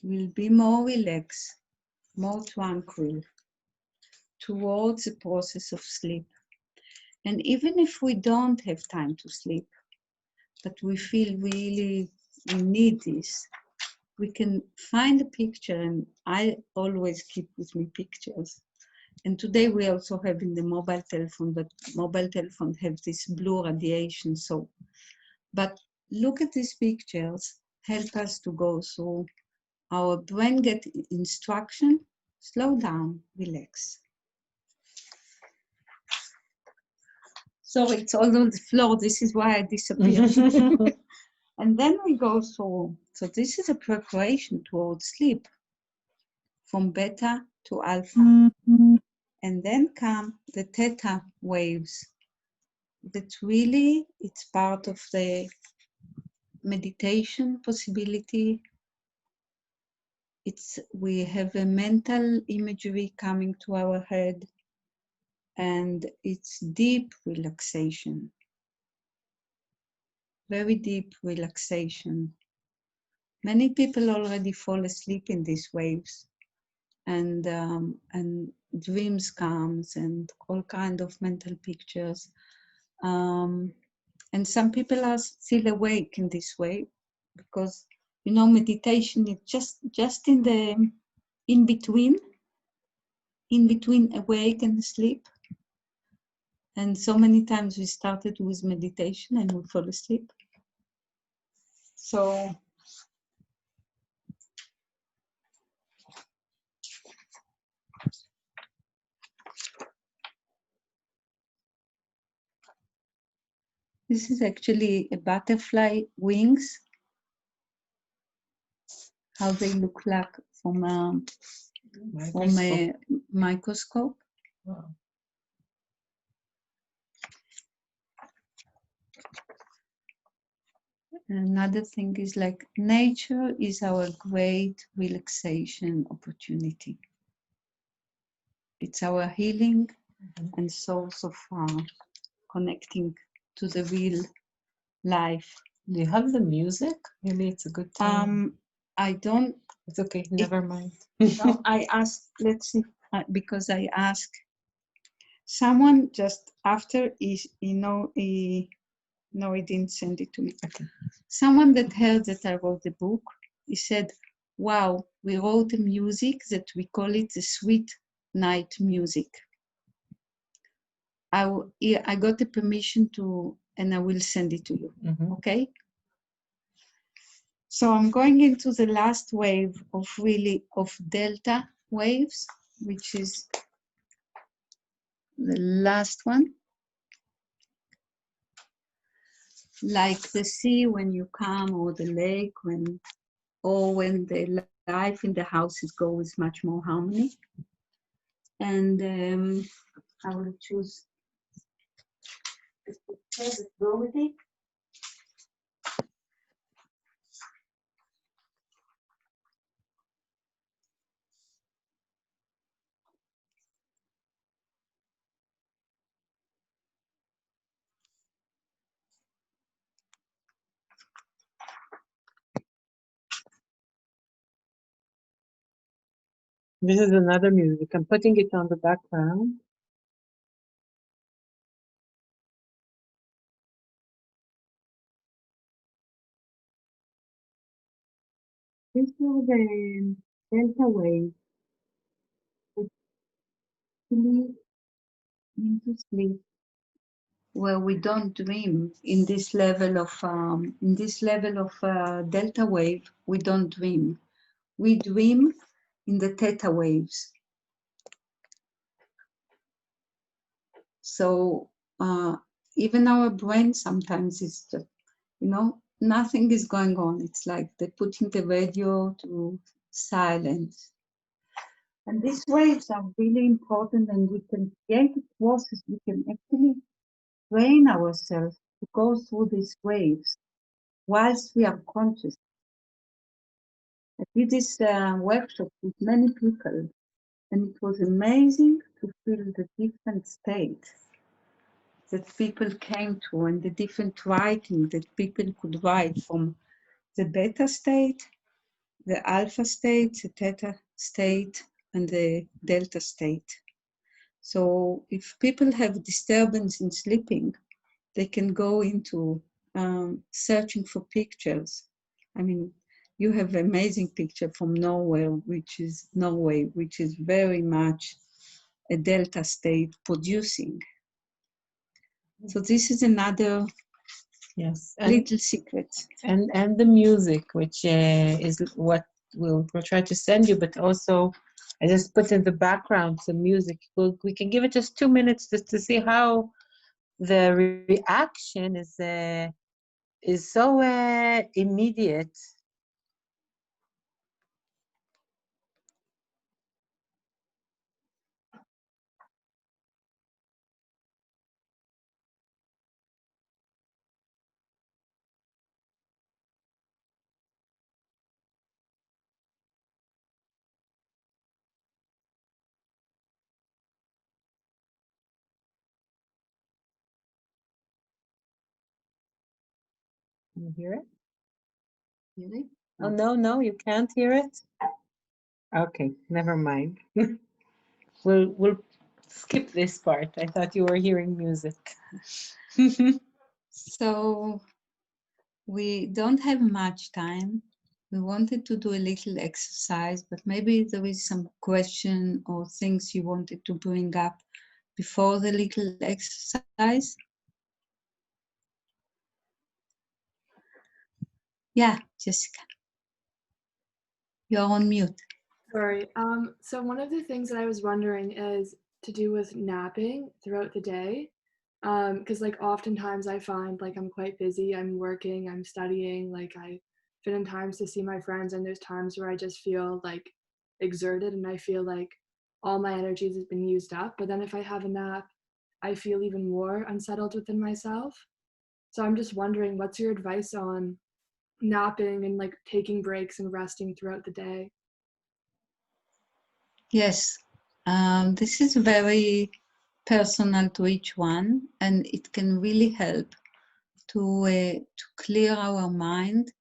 will be more relaxed, more tranquil towards the process of sleep. And even if we don't have time to sleep, but we feel really we need this, we can find a picture, and I always keep with me pictures. And today we also have in the mobile telephone, but mobile telephone have this blue radiation. So, but look at these pictures, help us to go through. Our brain get instruction, slow down, relax. So it's all on the floor, this is why I disappeared. And then we go through, so this is a preparation towards sleep, from beta to alpha. And then come the theta waves, that really, it's part of the meditation possibility. We have a mental imagery coming to our head, and it's deep relaxation. Very deep relaxation. Many people already fall asleep in these waves, and dreams comes and all kind of mental pictures. And some people are still awake in this way, because you know meditation is just in between awake and sleep. And so many times we started with meditation and we fall asleep. So this is actually a butterfly wings, how they look like from a microscope. Wow. Another thing is like nature is our great relaxation opportunity. It's our healing and source of connecting to the real life. Do you have the music? Maybe it's a good time. I don't. It's okay, never mind. No, I asked, let's see, because I asked Someone just after no, he didn't send it to me. Okay. Someone that heard that I wrote the book, he said, wow, we wrote a music that we call it the sweet night music. I got the permission to, and I will send it to you, okay? So I'm going into the last wave of delta waves, which is the last one. Like the sea when you come, or the lake when the life in the houses goes much more harmony. And I will choose the picture that go with it. This is another music. I'm putting it on the background. This is the delta wave. Into sleep, where we don't dream in this level of delta wave. We don't dream. We dream in the theta waves. So even our brain sometimes is just, nothing is going on. It's like they're putting the radio to silence. And these waves are really important, and we can create a process. We can actually train ourselves to go through these waves whilst we are conscious. I did this workshop with many people, and it was amazing to feel the different states that people came to, and the different writing that people could write, from the beta state, the alpha state, the theta state, and the delta state. So if people have disturbance in sleeping, they can go into searching for pictures. I mean, you have an amazing picture from Norway, which is very much a delta state producing. So this is another little secret. And the music, which is what we'll try to send you, but also I just put in the background some music. We can give it just 2 minutes just to see how the reaction is so immediate. Can you hear it? Really? Oh, no, you can't hear it? Okay, never mind. We'll skip this part. I thought you were hearing music. So we don't have much time. We wanted to do a little exercise, but maybe there is some question or things you wanted to bring up before the little exercise. Yeah, Jessica, you're on mute. Sorry. So one of the things that I was wondering is to do with napping throughout the day. Because like oftentimes I find like I'm quite busy, I'm working, I'm studying, like I fit in times to see my friends, and there's times where I just feel like exerted and I feel like all my energies has been used up. But then if I have a nap, I feel even more unsettled within myself. So I'm just wondering, what's your advice on napping and like taking breaks and resting throughout the day? Yes, this is very personal to each one, and it can really help to clear our mind,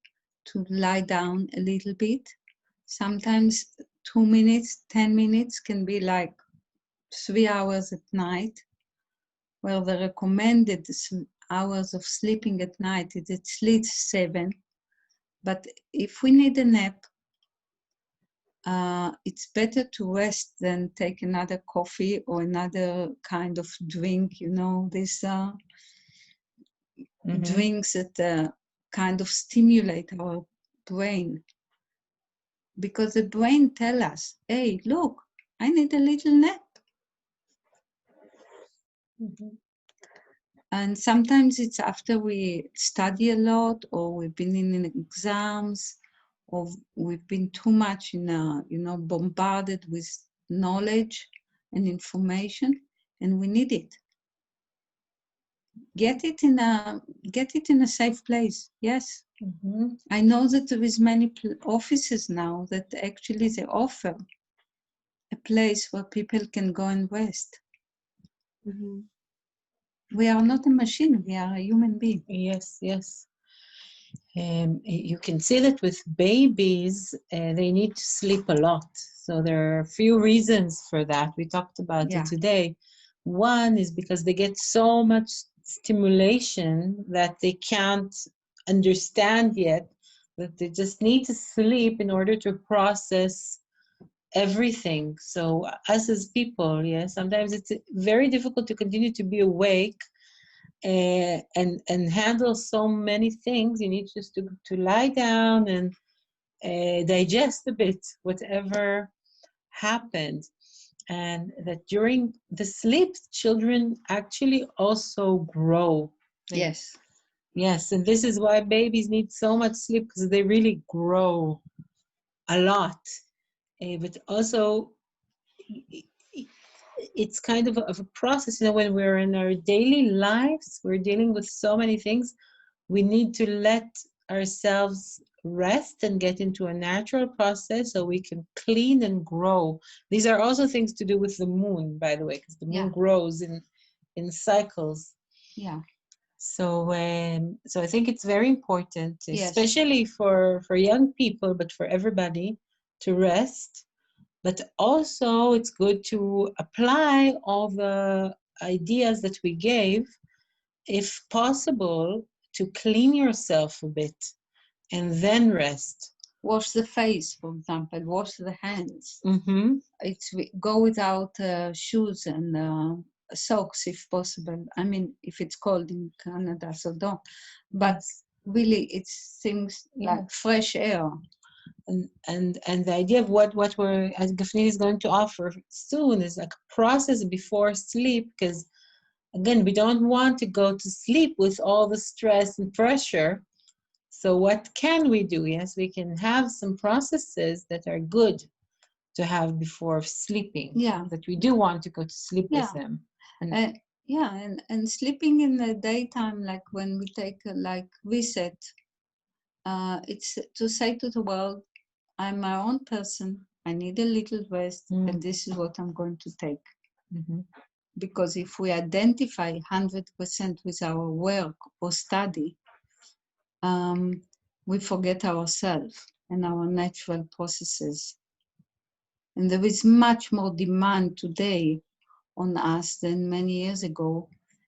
to lie down a little bit. Sometimes 2 minutes, 10 minutes can be like 3 hours at night. where the recommended hours of sleeping at night is at least 7. But if we need a nap, it's better to rest than take another coffee or another kind of drink, you know, these drinks that kind of stimulate our brain. Because the brain tells us, hey, look, I need a little nap. And sometimes it's after we study a lot, or we've been in exams, or we've been too much in bombarded with knowledge and information, and we need it. Get it in a safe place. Yes. I know that there is many offices now that actually they offer a place where people can go and rest. We are not a machine, we are a human being. Yes, yes. You can see that with babies, they need to sleep a lot. So there are a few reasons for that. We talked about it today. One is because they get so much stimulation that they can't understand yet, that they just need to sleep in order to process everything. So us as people, sometimes it's very difficult to continue to be awake and handle so many things. You need just to lie down and digest a bit whatever happened. And that during the sleep, children actually also grow. Yes. Yes, and this is why babies need so much sleep, because they really grow a lot. But also, it's kind of a process. You know, when we're in our daily lives, we're dealing with so many things. We need to let ourselves rest and get into a natural process so we can clean and grow. These are also things to do with the moon, by the way, because the moon grows in cycles. Yeah. So I think it's very important, especially for young people, but for everybody, to rest. But also it's good to apply all the ideas that we gave, if possible, to clean yourself a bit and then rest. Wash the face, for example, wash the hands. Go without shoes and socks if possible. I mean, if it's cold in Canada, so don't. But really, it seems like fresh air. And the idea of what we're, as Gafni is going to offer soon, is like a process before sleep, because again, we don't want to go to sleep with all the stress and pressure. So what can we do? Yes, we can have some processes that are good to have before sleeping. Yeah. That we do want to go to sleep with them. And sleeping in the daytime, like when we take a reset, it's to say to the world, I'm my own person, I need a little rest, and this is what I'm going to take. Because if we identify 100% with our work or study, we forget ourselves and our natural processes. And there is much more demand today on us than many years ago.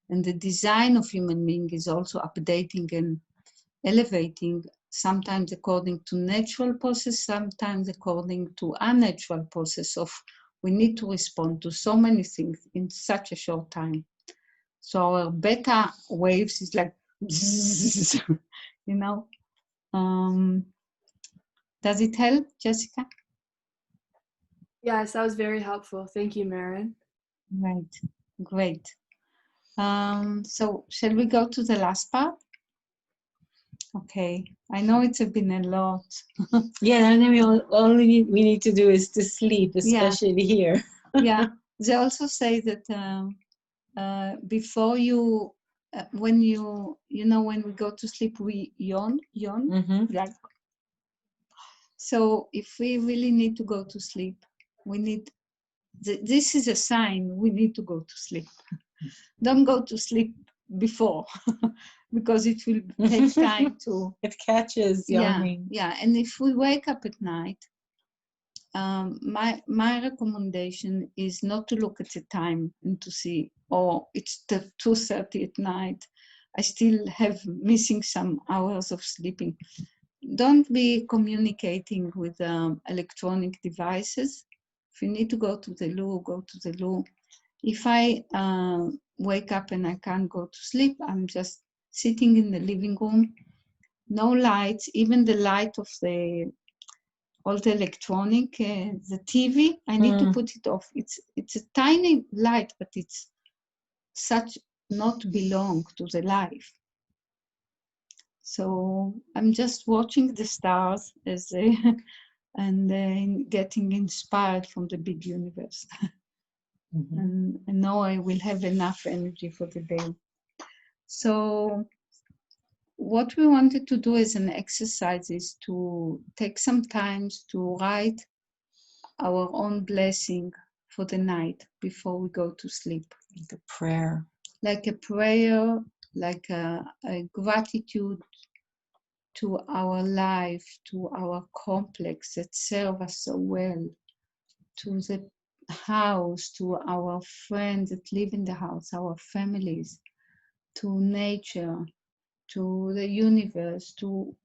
And the design of human being is also updating and elevating, sometimes according to natural process, sometimes according to unnatural process of we need to respond to so many things in such a short time. So our beta waves is like, you know. Does it help, Jessica? Yes, that was very helpful. Thank you, Maren. Right, great. So shall we go to the last part? Okay, I know it's been a lot. And then we need to do is to sleep, especially here. They also say that before you, when when we go to sleep, we yawn, like. So if we really need to go to sleep, we need, this is a sign we need to go to sleep. Don't go to sleep before, because it will take time to... It catches yawning. Yeah, and if we wake up at night, my recommendation is not to look at the time and to see or it's 2:30 at night, I still have missing some hours of sleeping. Don't be communicating with electronic devices. If you need to go to the loo, go to the loo. If I wake up and I can't go to sleep, I'm just sitting in the living room, no lights, even the light of all the electronic, the TV, I need to put it off. It's a tiny light, but it's such not belong to the life. So I'm just watching the stars as they, and getting inspired from the big universe. And now I will have enough energy for the day. So what we wanted to do as an exercise is to take some time to write our own blessing for the night before we go to sleep. Like a prayer. Like a prayer, like a gratitude to our life, to our complex that serve us so well, to the house, to our friends that live in the house, our families, to nature, to the universe, to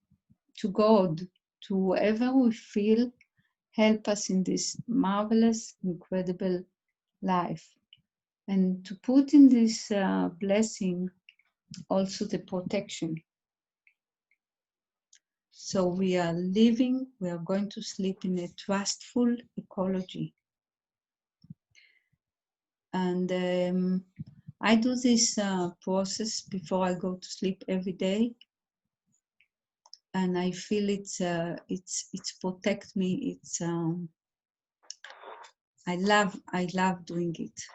God, to whoever we feel help us in this marvelous, incredible life. And to put in this blessing also the protection. So we are living, we are going to sleep in a trustful ecology. And I do this process before I go to sleep every day. And I feel it's protect me. It's I love doing it.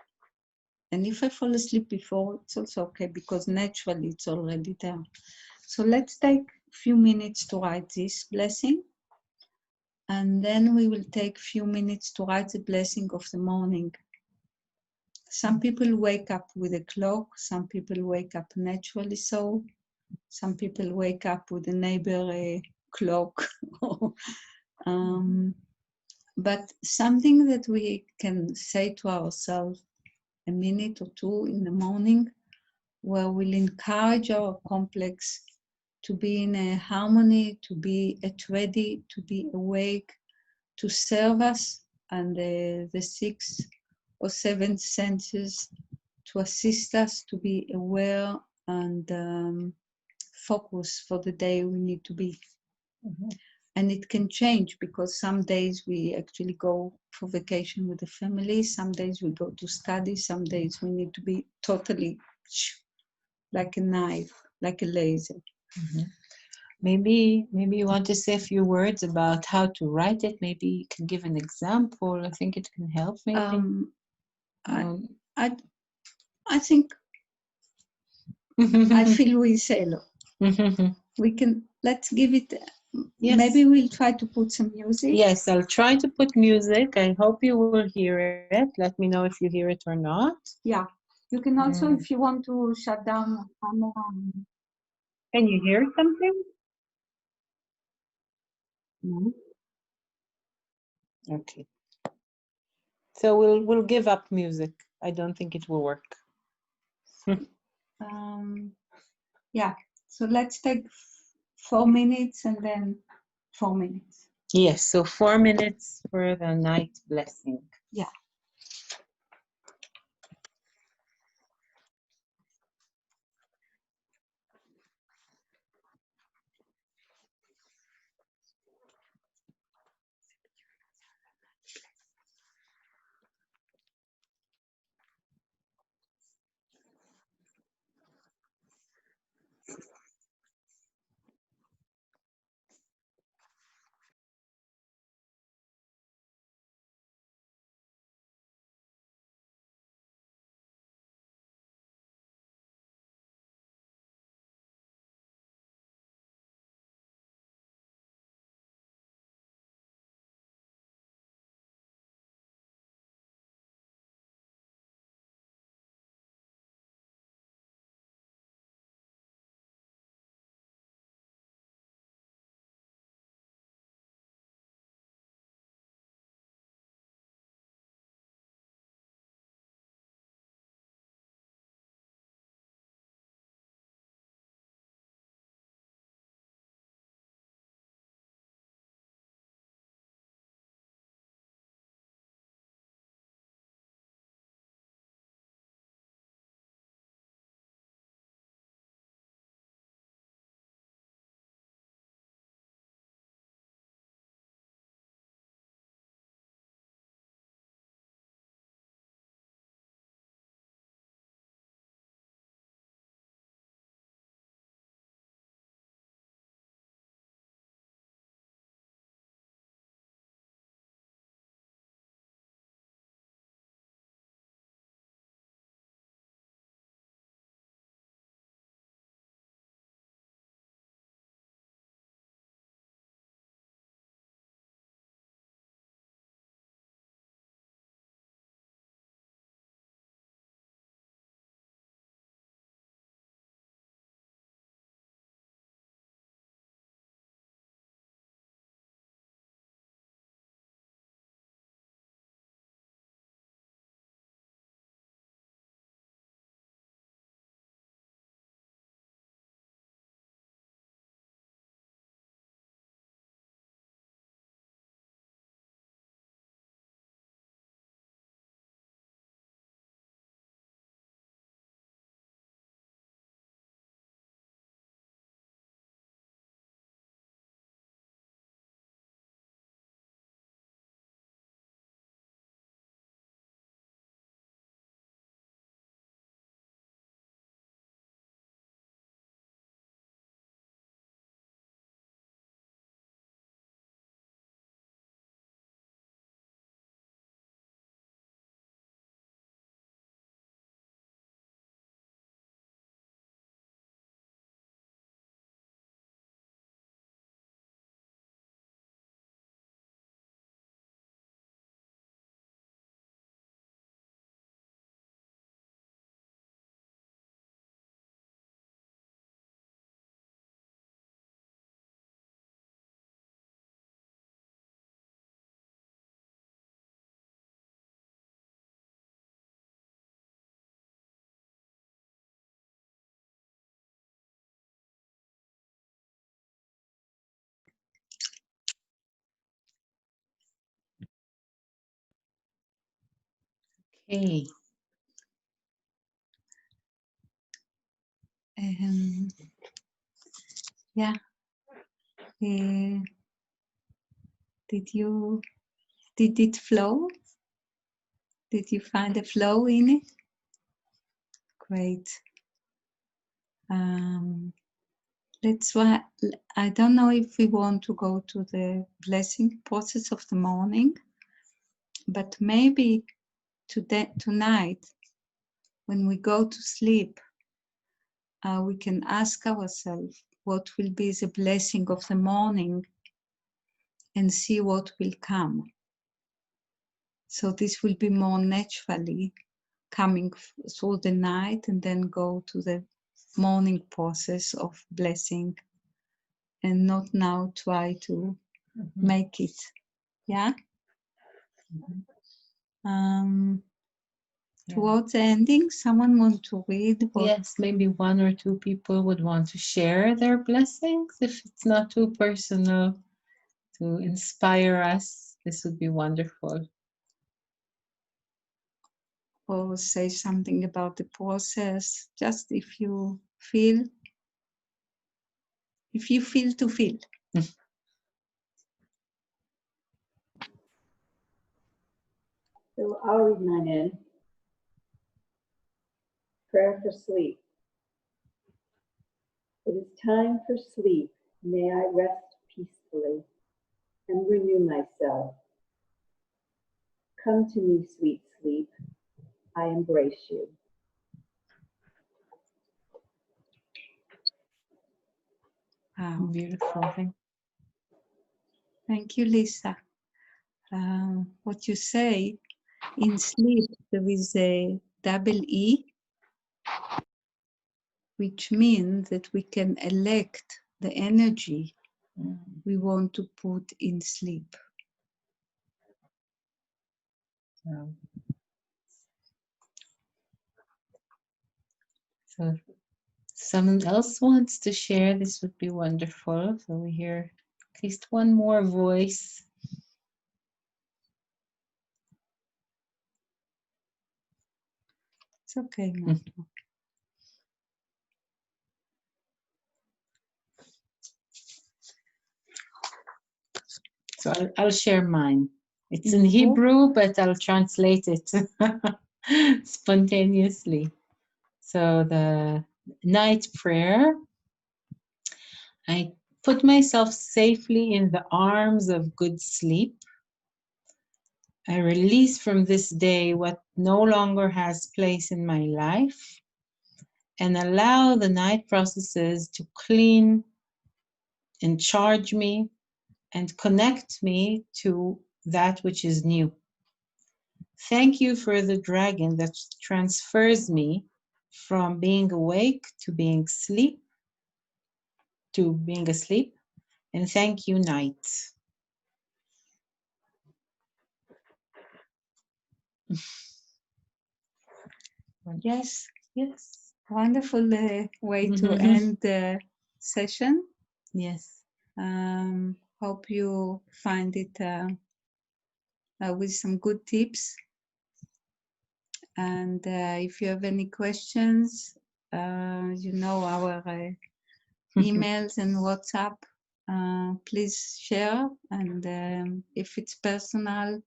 And if I fall asleep before, it's also okay because naturally it's already there. So let's take a few minutes to write this blessing. And then we will take a few minutes to write the blessing of the morning. Some people wake up with a clock. Some people wake up naturally so. Some people wake up with a neighbor clock. But something that we can say to ourselves a minute or two in the morning, where we'll encourage our complex to be in a harmony, to be at ready, to be awake, to serve us, and the 6 or 7 senses to assist us to be aware and focus for the day we need to be. And it can change because some days we actually go for vacation with the family, some days we go to study, some days we need to be totally like a knife, like a laser. Maybe you want to say a few words about how to write it. Maybe you can give an example. I think it can help. Maybe. I think I feel we say we can. Let's give it. Yes. Maybe we'll try to put some music. Yes, I'll try to put music. I hope you will hear it. Let me know if you hear it or not. Yeah. You can also, if you want to shut down the camera. Can you hear something? No. Okay. So we'll give up music. I don't think it will work. Yeah. So let's take 4 minutes and then 4 minutes. Yes. So 4 minutes for the night blessing. Yeah. Okay. Yeah. Did it flow? Did you find a flow in it? Great. Let's try. I don't know if we want to go to the blessing process of the morning, but maybe tonight, when we go to sleep, we can ask ourselves what will be the blessing of the morning and see what will come. So this will be more naturally coming through the night and then go to the morning process of blessing and not now try to make it. Yeah? Towards the ending, someone want to read? Yes, maybe one or two people would want to share their blessings. If it's not too personal, to inspire us, this would be wonderful. Or say something about the process, just if you feel to feel. So I'll read mine in. Prayer for sleep. It is time for sleep. May I rest peacefully and renew myself. Come to me, sweet sleep. I embrace you. Wow. Beautiful. Thank you, Lisa. What you say, in sleep there is a double E, which means that we can elect the energy we want to put in sleep. So if someone else wants to share, this would be wonderful. So we hear at least one more voice. It's okay, Marta. So I'll share mine. It's in Hebrew, but I'll translate it spontaneously. So the night prayer, I put myself safely in the arms of good sleep. I release from this day what no longer has place in my life and allow the night processes to clean and charge me and connect me to that which is new. Thank you for the dragon that transfers me from being awake to being asleep, and thank you, night. Yes, yes. Wonderful way to end the session. Yes. Hope you find it with some good tips. And if you have any questions, you know our emails and WhatsApp. Please share. And if it's personal,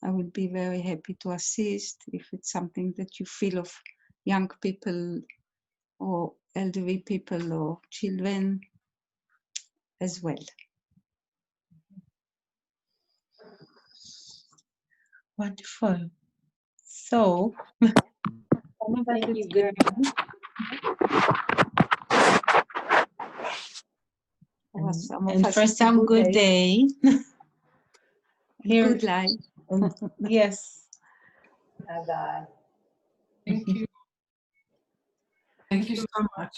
I would be very happy to assist. If it's something that you feel of young people or elderly people or children as well. Wonderful. So, thank you very much. And for some good day. Here, good life. Yes. Bye-bye. Thank you. Thank you so much.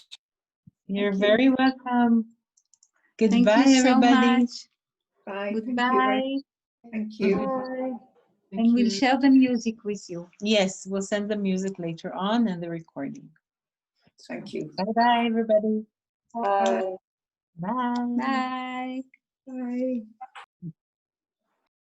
You're very welcome. Goodbye, Thank you so everybody. Much. Bye. Goodbye. Thank you. Bye. And we'll share the music with you. Yes, we'll send the music later on and the recording. Thank you. Bye-bye, everybody. Bye. Bye. Bye. Bye.